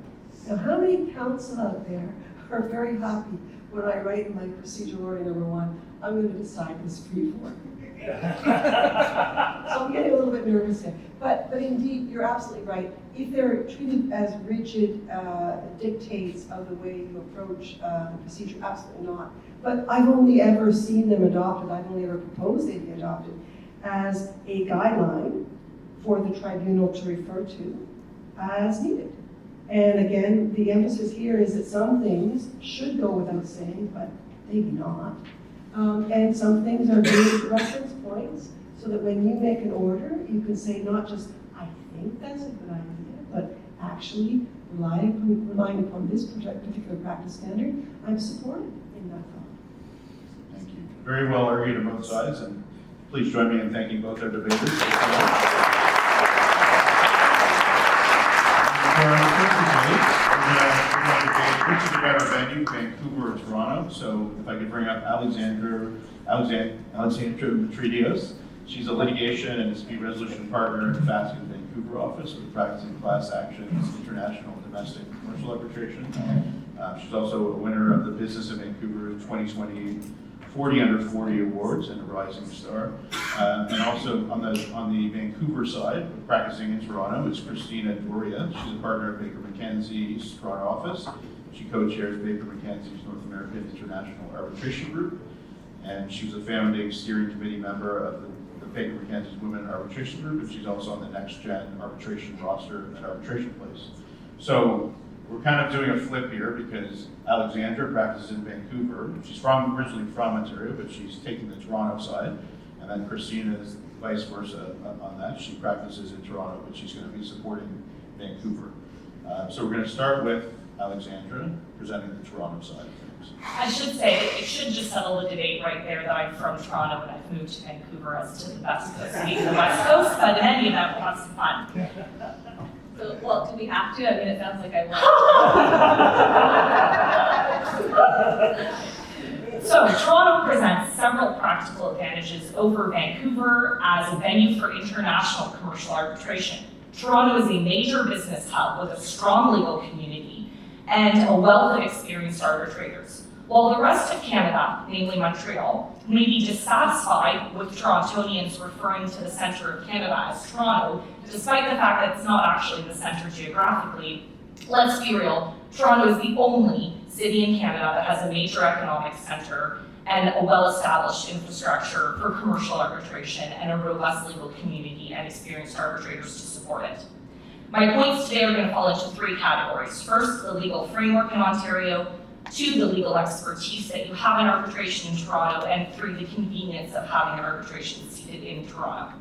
Now, how many counsel out there are very happy when I write in my procedural order number 1, I'm going to decide this free form? So I'm getting a little bit nervous here. But indeed, you're absolutely right. If they're treated as rigid dictates of the way you approach the procedure, absolutely not. But I've only ever seen them adopted, I've only ever proposed they be adopted as a guideline for the tribunal to refer to as needed. And again, the emphasis here is that some things should go without saying, but maybe not. And some things are good reference points, so that when you make an order, you can say not just, I think that's a good idea, but actually relying upon this particular practice standard, I'm supported in that thought. Thank you. Very well argued on both sides, and please join me in thanking both our debaters. For our first debate, we're going to debate which is a better venue, Vancouver or Toronto. So if I could bring up Alexandra Mitretodis. She's a litigation and dispute resolution partner in FASC's Vancouver office with practicing class actions, international and domestic commercial arbitration. She's also a winner of the Business of Vancouver 2020 40 Under 40 Awards and a Rising Star. And also on the Vancouver side, practicing in Toronto, is Christina Doria. She's a partner at Baker McKenzie's Toronto office. She co-chairs Baker McKenzie's North American International Arbitration Group. And she was a founding steering committee member of the Baker McKenzie's Women Arbitration Group, and she's also on the Next Gen arbitration roster at Arbitration Place. So we're kind of doing a flip here because Alexandra practices in Vancouver. She's originally from Ontario, but she's taking the Toronto side. And then Christina is vice versa on that. She practices in Toronto, but she's going to be supporting Vancouver. So we're going to start with Alexandra presenting the Toronto side of things. I should say, it should just settle the debate right there that I'm from Toronto and I've moved to Vancouver as to the West Coast, being the West Coast, but in any event, we'll have some fun. So, well, do we have to? I mean, it sounds like I will. So, Toronto presents several practical advantages over Vancouver as a venue for international commercial arbitration. Toronto is a major business hub with a strong legal community and a wealth of experienced arbitrators. While the rest of Canada, namely Montreal, may be dissatisfied with Torontonians referring to the center of Canada as Toronto, despite the fact that it's not actually the center geographically, let's be real, Toronto is the only city in Canada that has a major economic center and a well-established infrastructure for commercial arbitration and a robust legal community and experienced arbitrators to support it. My points today are going to fall into three categories. First, the legal framework in Ontario. 2, the legal expertise that you have in arbitration in Toronto. And 3, the convenience of having arbitration seated in Toronto.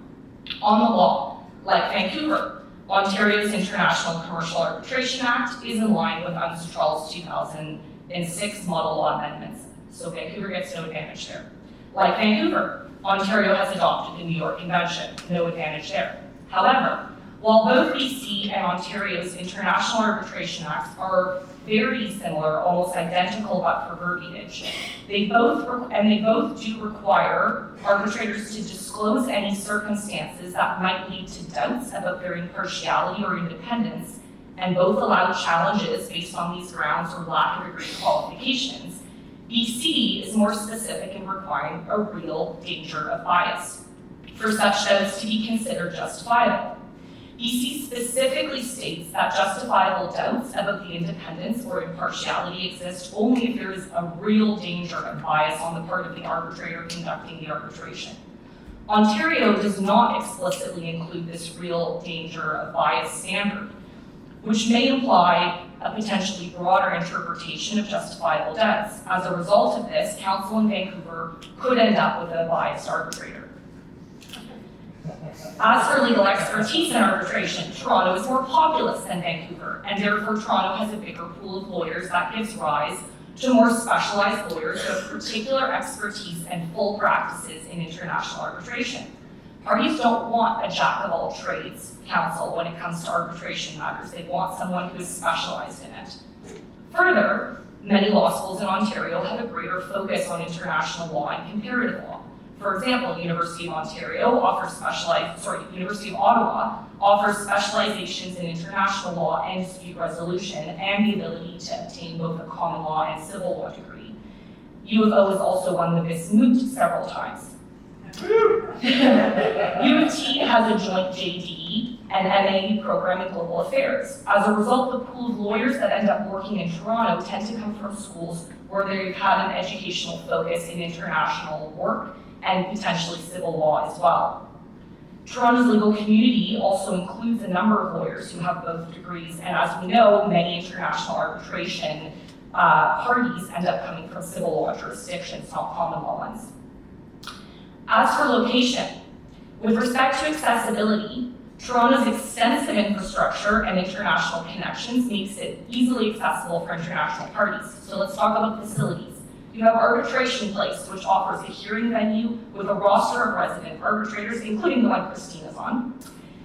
On the law, like Vancouver, Ontario's International Commercial Arbitration Act is in line with UNCITRAL's 2006 model law amendments. So Vancouver gets no advantage there. Like Vancouver, Ontario has adopted the New York Convention, no advantage there. However, while both BC and Ontario's International Arbitration Acts are very similar, almost identical but for verbiage, they both do require arbitrators to disclose any circumstances that might lead to doubts about their impartiality or independence, and both allow challenges based on these grounds or lack of agreed qualifications. BC is more specific in requiring a real danger of bias for such doubts to be considered justifiable. BC specifically states that justifiable doubts about the independence or impartiality exist only if there is a real danger of bias on the part of the arbitrator conducting the arbitration. Ontario does not explicitly include this real danger of bias standard, which may imply a potentially broader interpretation of justifiable doubts. As a result of this, counsel in Vancouver could end up with a biased arbitrator. As for legal expertise in arbitration, Toronto is more populous than Vancouver, and therefore Toronto has a bigger pool of lawyers that gives rise to more specialized lawyers who have particular expertise and full practices in international arbitration. Parties don't want a jack-of-all-trades counsel when it comes to arbitration matters. They want someone who is specialized in it. Further, many law schools in Ontario have a greater focus on international law and comparative law. For example, University of Ottawa offers specializations in international law and dispute resolution and the ability to obtain both a common law and civil law degree. U of O has also won the Miss Moot several times. U of T has a joint JD and MA program in global affairs. As a result, the pool of lawyers that end up working in Toronto tend to come from schools where they've had an educational focus in international work and potentially civil law as well. Toronto's legal community also includes a number of lawyers who have both degrees, and as we know, many international arbitration parties end up coming from civil law jurisdictions, not common law ones. As for location, with respect to accessibility, Toronto's extensive infrastructure and international connections makes it easily accessible for international parties. So let's talk about facilities. You have Arbitration Place, which offers a hearing venue with a roster of resident arbitrators, including the one Christina's on.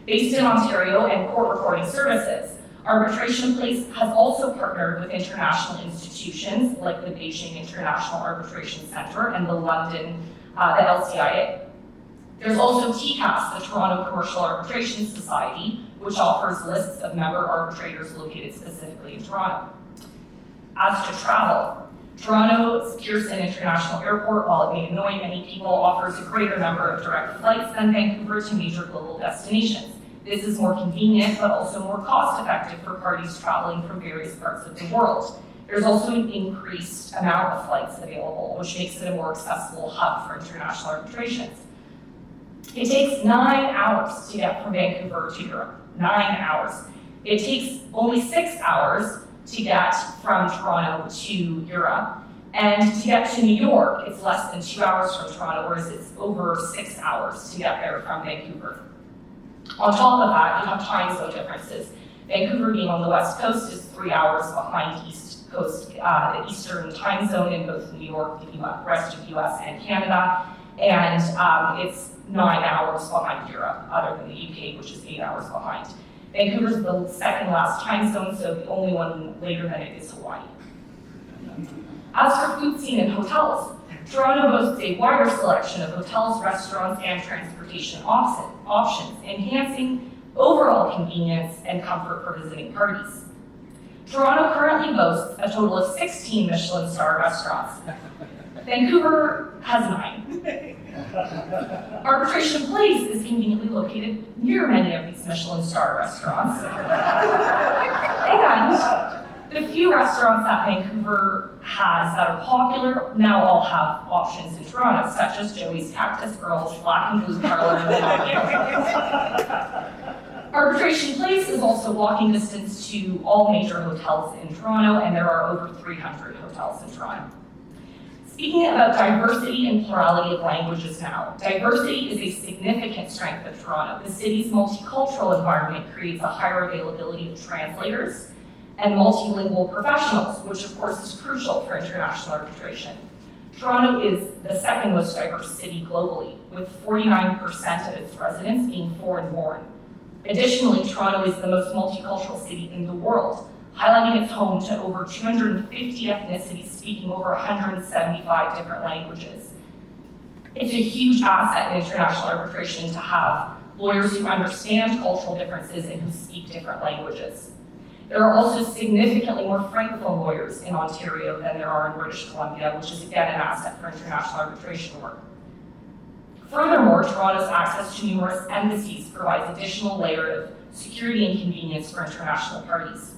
Based in Ontario and court recording services, Arbitration Place has also partnered with international institutions like the Beijing International Arbitration Center and the LCIA. There's also TCAS, the Toronto Commercial Arbitration Society, which offers lists of member arbitrators located specifically in Toronto. As to travel, Toronto's Pearson International Airport, while it may annoy many people, offers a greater number of direct flights than Vancouver to major global destinations. This is more convenient, but also more cost-effective for parties traveling from various parts of the world. There's also an increased amount of flights available, which makes it a more accessible hub for international arbitrations. It takes 9 hours to get from Vancouver to Europe. 9 hours. It takes only 6 hours to get from Toronto to Europe. And to get to New York, it's less than 2 hours from Toronto, whereas it's over 6 hours to get there from Vancouver. On top of that, you have time zone differences. Vancouver, being on the West Coast, is 3 hours behind East Coast, the Eastern time zone in both New York, the rest of US and Canada, and it's 9 hours behind Europe, other than the UK, which is 8 hours behind. Vancouver's the second last time zone, so the only one later than it is Hawaii. As for food scene and hotels, Toronto boasts a wider selection of hotels, restaurants, and transportation options, enhancing overall convenience and comfort for visiting parties. Toronto currently boasts a total of 16 Michelin star restaurants. Vancouver has 9. Arbitration Place is conveniently located near many of these Michelin star restaurants. And the few restaurants that Vancouver has that are popular now all have options in Toronto, such as Joey's Cactus Girls, Black and Blue Parlor, and Arbitration Place is also walking distance to all major hotels in Toronto, and there are over 300 hotels in Toronto. Speaking about diversity and plurality of languages now, diversity is a significant strength of Toronto. The city's multicultural environment creates a higher availability of translators and multilingual professionals, which of course is crucial for international arbitration. Toronto is the second most diverse city globally, with 49% of its residents being foreign-born. Additionally, Toronto is the most multicultural city in the world, highlighting its home to over 250 ethnicities speaking over 175 different languages. It's a huge asset in international arbitration to have lawyers who understand cultural differences and who speak different languages. There are also significantly more Francophone lawyers in Ontario than there are in British Columbia, which is again an asset for international arbitration work. Furthermore, Toronto's access to numerous embassies provides additional layer of security and convenience for international parties.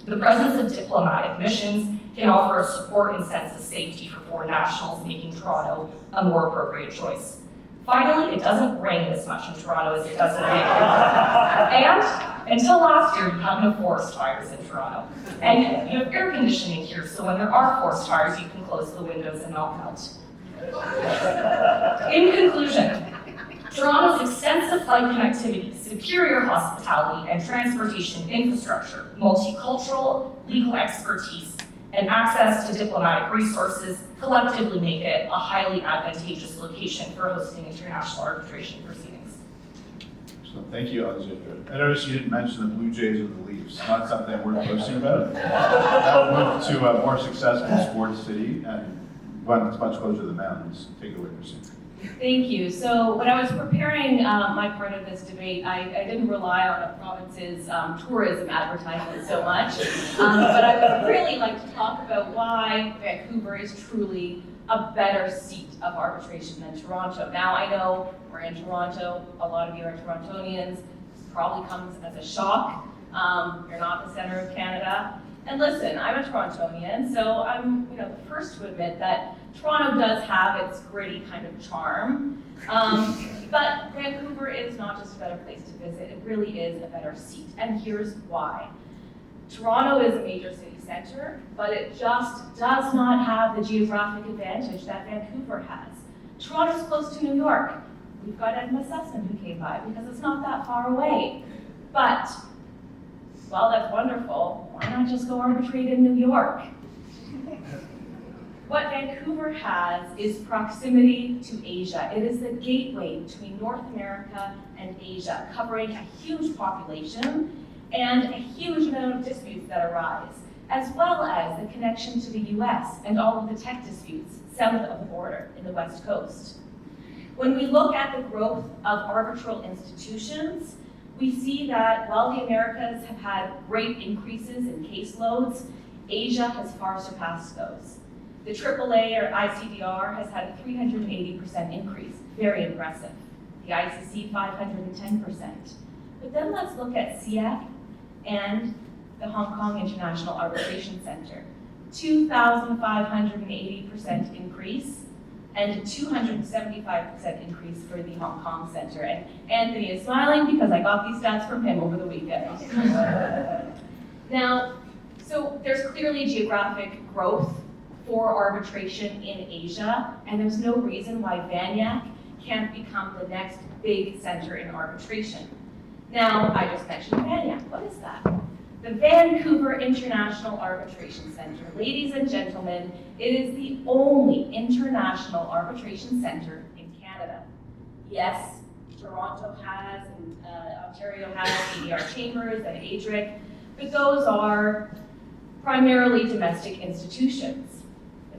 The presence of diplomatic missions can offer a support and sense of safety for foreign nationals, making Toronto a more appropriate choice. Finally, it doesn't rain as much in Toronto as it does in Vancouver. And until last year, you have no forest fires in Toronto. And you have air conditioning here, so when there are forest fires, you can close the windows and not melt. In conclusion, Toronto's extensive flight connectivity, superior hospitality and transportation infrastructure, multicultural legal expertise, and access to diplomatic resources collectively make it a highly advantageous location for hosting international arbitration proceedings. So thank you, Alexandra. I noticed you didn't mention the Blue Jays or the Leafs. Not something we're posting about. That will move to a more successful sports city and one that's much closer to the mountains. Take it away, Christina. Thank you. So when I was preparing my part of this debate, I didn't rely on a province's tourism advertisement so much, but I would really like to talk about why Vancouver is truly a better seat of arbitration than Toronto. Now I know we're in Toronto, a lot of you are Torontonians, this probably comes as a shock. You're not the center of Canada. And listen, I'm a Torontonian, so I'm the first to admit that Toronto does have its gritty kind of charm, but Vancouver is not just a better place to visit, it really is a better seat, and here's why. Toronto is a major city center, but it just does not have the geographic advantage that Vancouver has. Toronto's close to New York. We've got Edmund Sussman who came by because it's not that far away, but well, that's wonderful. Why not just go arbitrate in New York? What Vancouver has is proximity to Asia. It is the gateway between North America and Asia, covering a huge population and a huge amount of disputes that arise, as well as the connection to the US and all of the tech disputes south of the border in the West Coast. When we look at the growth of arbitral institutions, we see that while the Americas have had great increases in caseloads, Asia has far surpassed those. The AAA or ICDR has had a 380% increase, very impressive. The ICC 510%. But then let's look at CIArb and the Hong Kong International Arbitration Center. 2,580% increase and a 275% increase for the Hong Kong Center. And Anthony is smiling because I got these stats from him over the weekend. Now, so there's clearly geographic growth for arbitration in Asia, and there's no reason why VANYAC can't become the next big center in arbitration. Now, I just mentioned VANYAC. What is that? The Vancouver International Arbitration Center. Ladies and gentlemen, it is the only international arbitration center in Canada. Yes, Toronto has, and Ontario has CIArb Chambers and ADRIC, but those are primarily domestic institutions.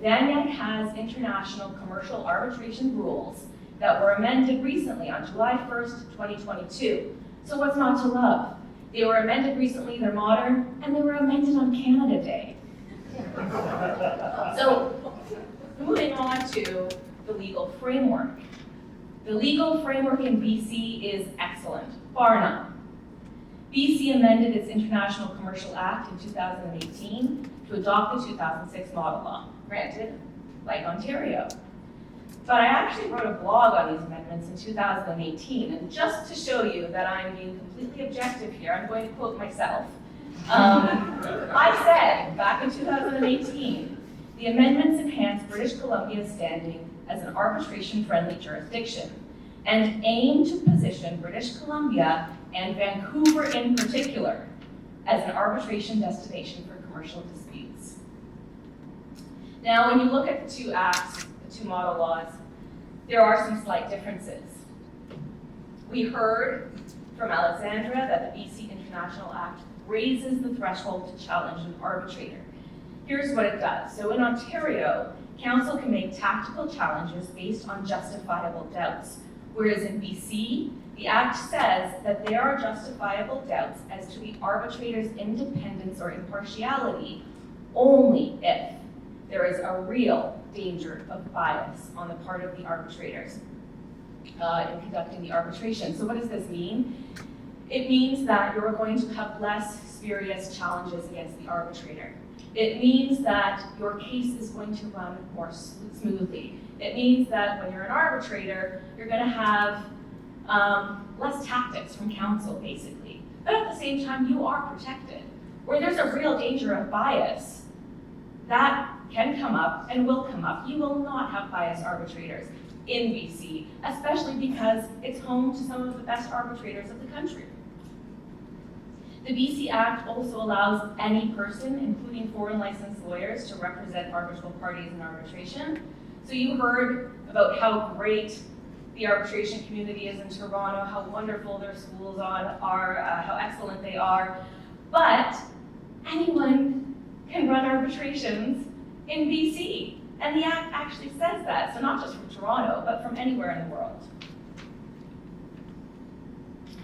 VANYAC has international commercial arbitration rules that were amended recently on July 1st, 2022. So what's not to love? They were amended recently, they're modern, and they were amended on Canada Day. So moving on to the legal framework. The legal framework in BC is excellent, bar none. BC amended its International Commercial Act in 2018 to adopt the 2006 model law, granted, like Ontario. But I actually wrote a blog on these amendments in 2018, and just to show you that I'm being completely objective here, I'm going to quote myself. I said, back in 2018, the amendments enhance British Columbia's standing as an arbitration-friendly jurisdiction and aim to position British Columbia and Vancouver in particular as an arbitration destination for commercial disputes. Now, when you look at the two acts, the two model laws, there are some slight differences. We heard from Alexandra that the BC International Act raises the threshold to challenge an arbitrator. Here's what it does. So in Ontario, council can make tactical challenges based on justifiable doubts, whereas in BC, the Act says that there are justifiable doubts as to the arbitrator's independence or impartiality only if there is a real danger of bias on the part of the arbitrators in conducting the arbitration. So what does this mean? It means that you're going to have less spurious challenges against the arbitrator. It means that your case is going to run more smoothly. It means that when you're an arbitrator, you're going to have less tactics from counsel, basically. But at the same time, you are protected. Where there's a real danger of bias, that can come up and will come up. You will not have biased arbitrators in BC, especially because it's home to some of the best arbitrators of the country. The BC Act also allows any person, including foreign licensed lawyers, to represent arbitral parties in arbitration. So you heard about how great the arbitration community is in Toronto, how wonderful their schools are, how excellent they are. But anyone can run arbitrations in BC. And the Act actually says that, so not just from Toronto, but from anywhere in the world.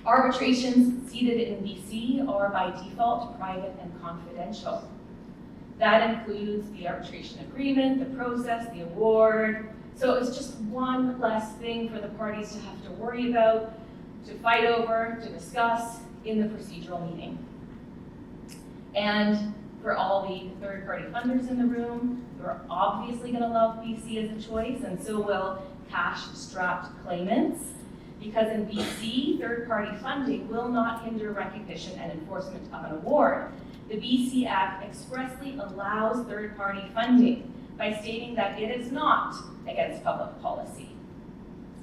Arbitrations seated in BC are by default private and confidential. That includes the arbitration agreement, the process, the award. So it's just one less thing for the parties to have to worry about, to fight over, to discuss in the procedural meeting. And for all the third-party funders in the room, you're obviously going to love BC as a choice, and so will cash-strapped claimants, because in BC, third-party funding will not hinder recognition and enforcement of an award. The BC Act expressly allows third-party funding by stating that it is not against public policy.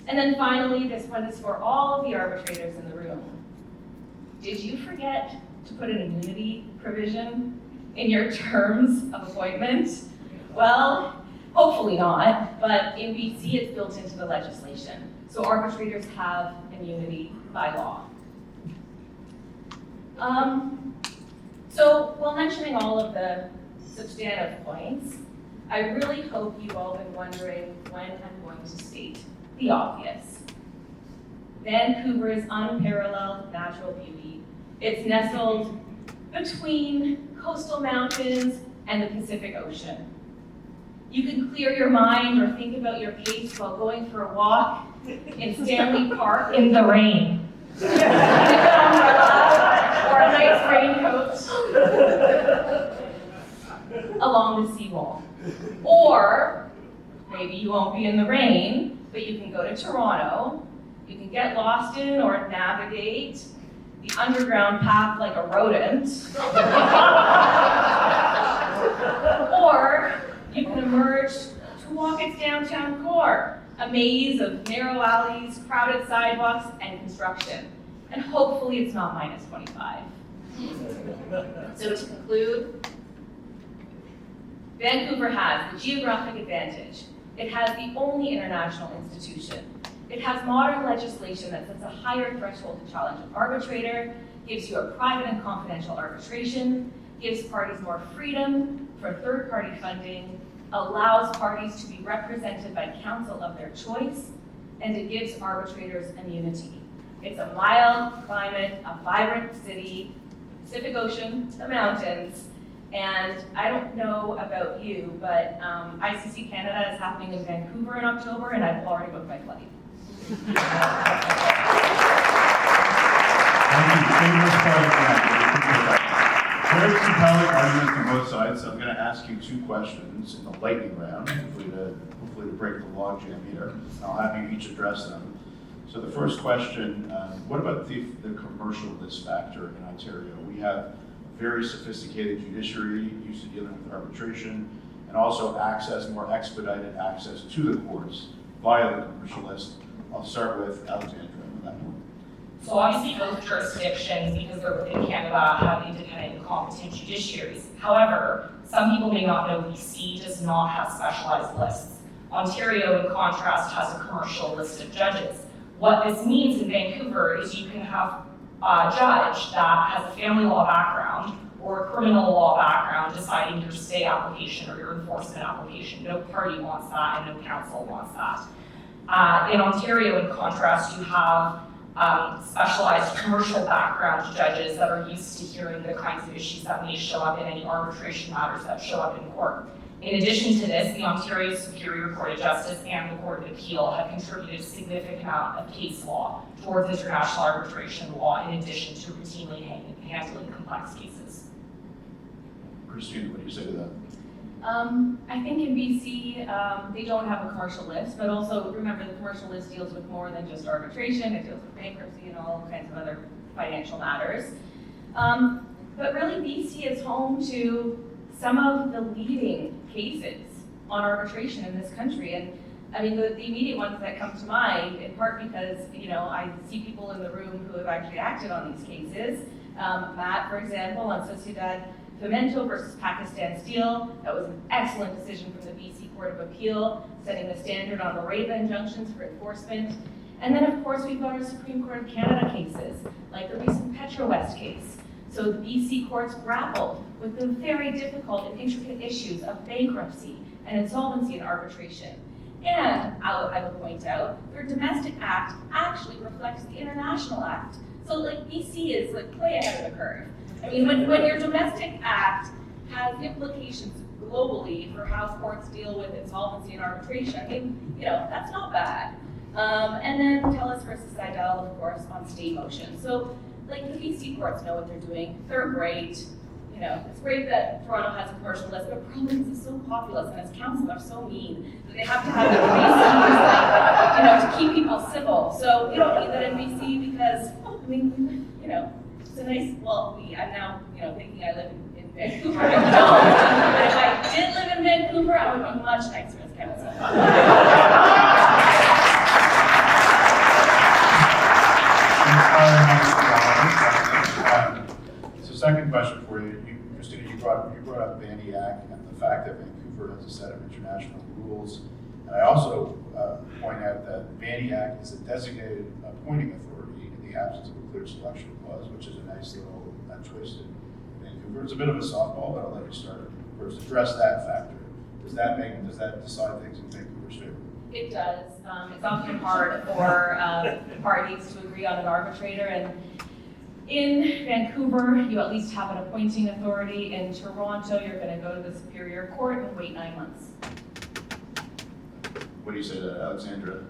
And then finally, this one is for all of the arbitrators in the room. Did you forget to put an immunity provision in your terms of appointment? Well, hopefully not, but in BC it's built into the legislation. So arbitrators have immunity by law. So while mentioning all of the substantive points, I really hope you've all been wondering when I'm going to state the obvious. Vancouver's unparalleled natural beauty. It's nestled between coastal mountains and the Pacific Ocean. You can clear your mind or think about your case while going for a walk in Stanley Park In the rain. with an umbrella or a nice raincoat along the seawall. Or maybe you won't be in the rain, but you can go to Toronto. You can get lost in or navigate the underground path like a rodent. Or you can emerge to walk its downtown core, a maze of narrow alleys, crowded sidewalks, and construction. And hopefully it's not minus 25. So to conclude, Vancouver has the geographic advantage. It has the only international institution. It has modern legislation that sets a higher threshold to challenge an arbitrator, gives you a private and confidential arbitration, gives parties more freedom for third-party funding, allows parties to be represented by counsel of their choice, and it gives arbitrators immunity. It's a mild climate, a vibrant city, Pacific Ocean, the mountains, and I don't know about you, but ICC Canada is happening in Vancouver in October, and I've already booked my flight. Thank you. Famous part of that. Very compelling argument from both sides. So I'm going to ask you two questions in the lightning round, hopefully to break the logjam here. I'll have you each address them. So the first question, what about the commercial list factor in Ontario? We have a very sophisticated judiciary used to dealing with arbitration, and also more expedited access to the courts via the commercial list. I'll start with Alexandra on that one. So obviously both jurisdictions, because they're within Canada, have independent and competent judiciaries. However, some people may not know BC does not have specialized lists. Ontario, in contrast, has a commercial list of judges. What this means in Vancouver is you can have judge that has a family law background or a criminal law background deciding your stay application or your enforcement application. No party wants that and no council wants that. In Ontario, in contrast, you have specialized commercial background judges that are used to hearing the kinds of issues that may show up in any arbitration matters that show up in court. In addition to this, the Ontario Superior Court of Justice and the Court of Appeal have contributed a significant amount of case law towards international arbitration law in addition to routinely handling complex cases. Christina, what do you say to that? I think in BC, they don't have a commercial list, but also remember the commercial list deals with more than just arbitration. It deals with bankruptcy and all kinds of other financial matters. But really BC is home to some of the leading cases on arbitration in this country. And I mean, the immediate ones that come to mind, in part because, I see people in the room who have actually acted on these cases. Matt, for example, on Sociedad Fomento versus Pakistan Steel. That was an excellent decision from the BC Court of Appeal, setting the standard on Moreva injunctions for enforcement. And then, of course, we've got our Supreme Court of Canada cases, like the recent Petro West case. So the BC courts grappled with the very difficult and intricate issues of bankruptcy and insolvency in arbitration. And I will point out, their domestic act actually reflects the international act. So BC is way ahead of the curve. I mean, when your domestic act has implications globally for how courts deal with insolvency and arbitration, I mean, that's not bad. And then Telus versus Seidel, of course, on state motion. So, the BC courts know what they're doing. They're great. It's great that Toronto has a commercial list, but problem is it's so populous and its council are so mean that they have to have the BC, to keep people civil. So we don't need that in BC because, it's a nice, I'm now, thinking I live in Vancouver. I don't. But if I did live in Vancouver, I would be much nicer as council. So second question for you, Christina, you brought up VANIAC and the fact that Vancouver has a set of international rules. And I also point out that VANIAC is a designated appointing authority in the absence of a clear selection clause, which is a nice little twist in Vancouver. It's a bit of a softball, but I'll let you start first. Address that factor. Does that decide things in Vancouver's favor? It does. It's often hard for parties to agree on an arbitrator, and in Vancouver, you at least have an appointing authority. In Toronto, you're going to go to the Superior Court and wait 9 months. What do you say to that, Alexandra?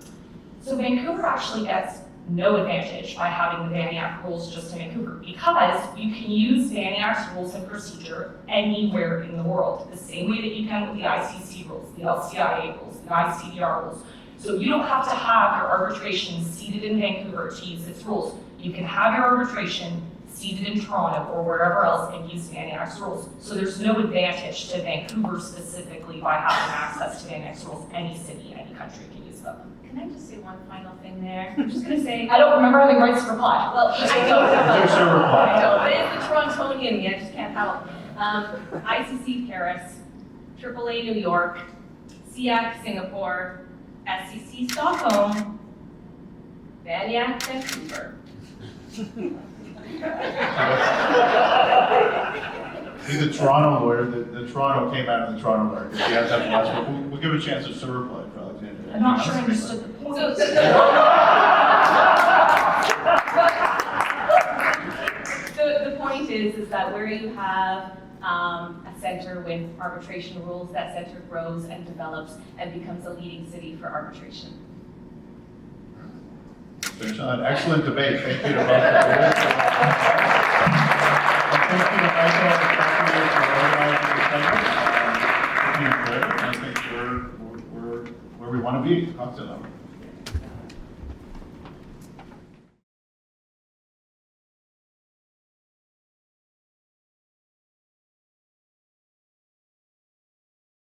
So Vancouver actually gets no advantage by having the VANIAC rules just in Vancouver because you can use VANIAC's rules and procedure anywhere in the world, the same way that you can with the ICC rules, the LCIA rules, the ICDR rules. So you don't have to have your arbitration seated in Vancouver to use its rules. You can have your arbitration seated in Toronto or wherever else and use VANIAC's rules. So there's no advantage to Vancouver specifically by having access to VANIAC's rules. Any city, any country can use them. Can I just say one final thing there? I'm just going to say, I don't remember having rights to reply. well, I don't There's no reply. I don't, but it's the Torontonian in me, I just can't help. ICC Paris, AAA New York, CIAC Singapore, SCC Stockholm, VANIAC Vancouver. See, the Toronto lawyer, the Toronto came out of the Toronto lawyer, because she has that last one. We'll give a chance to reply for Alexandra. I'm not sure I understood the point. So the point is that where you have a center with arbitration rules, that center grows and develops and becomes a leading city for arbitration. Finish on that. Excellent debate. Thank you to both of you. Thank you to Michael. Thank you for organizing the segment. I think we're where we want to be, cocktail hour.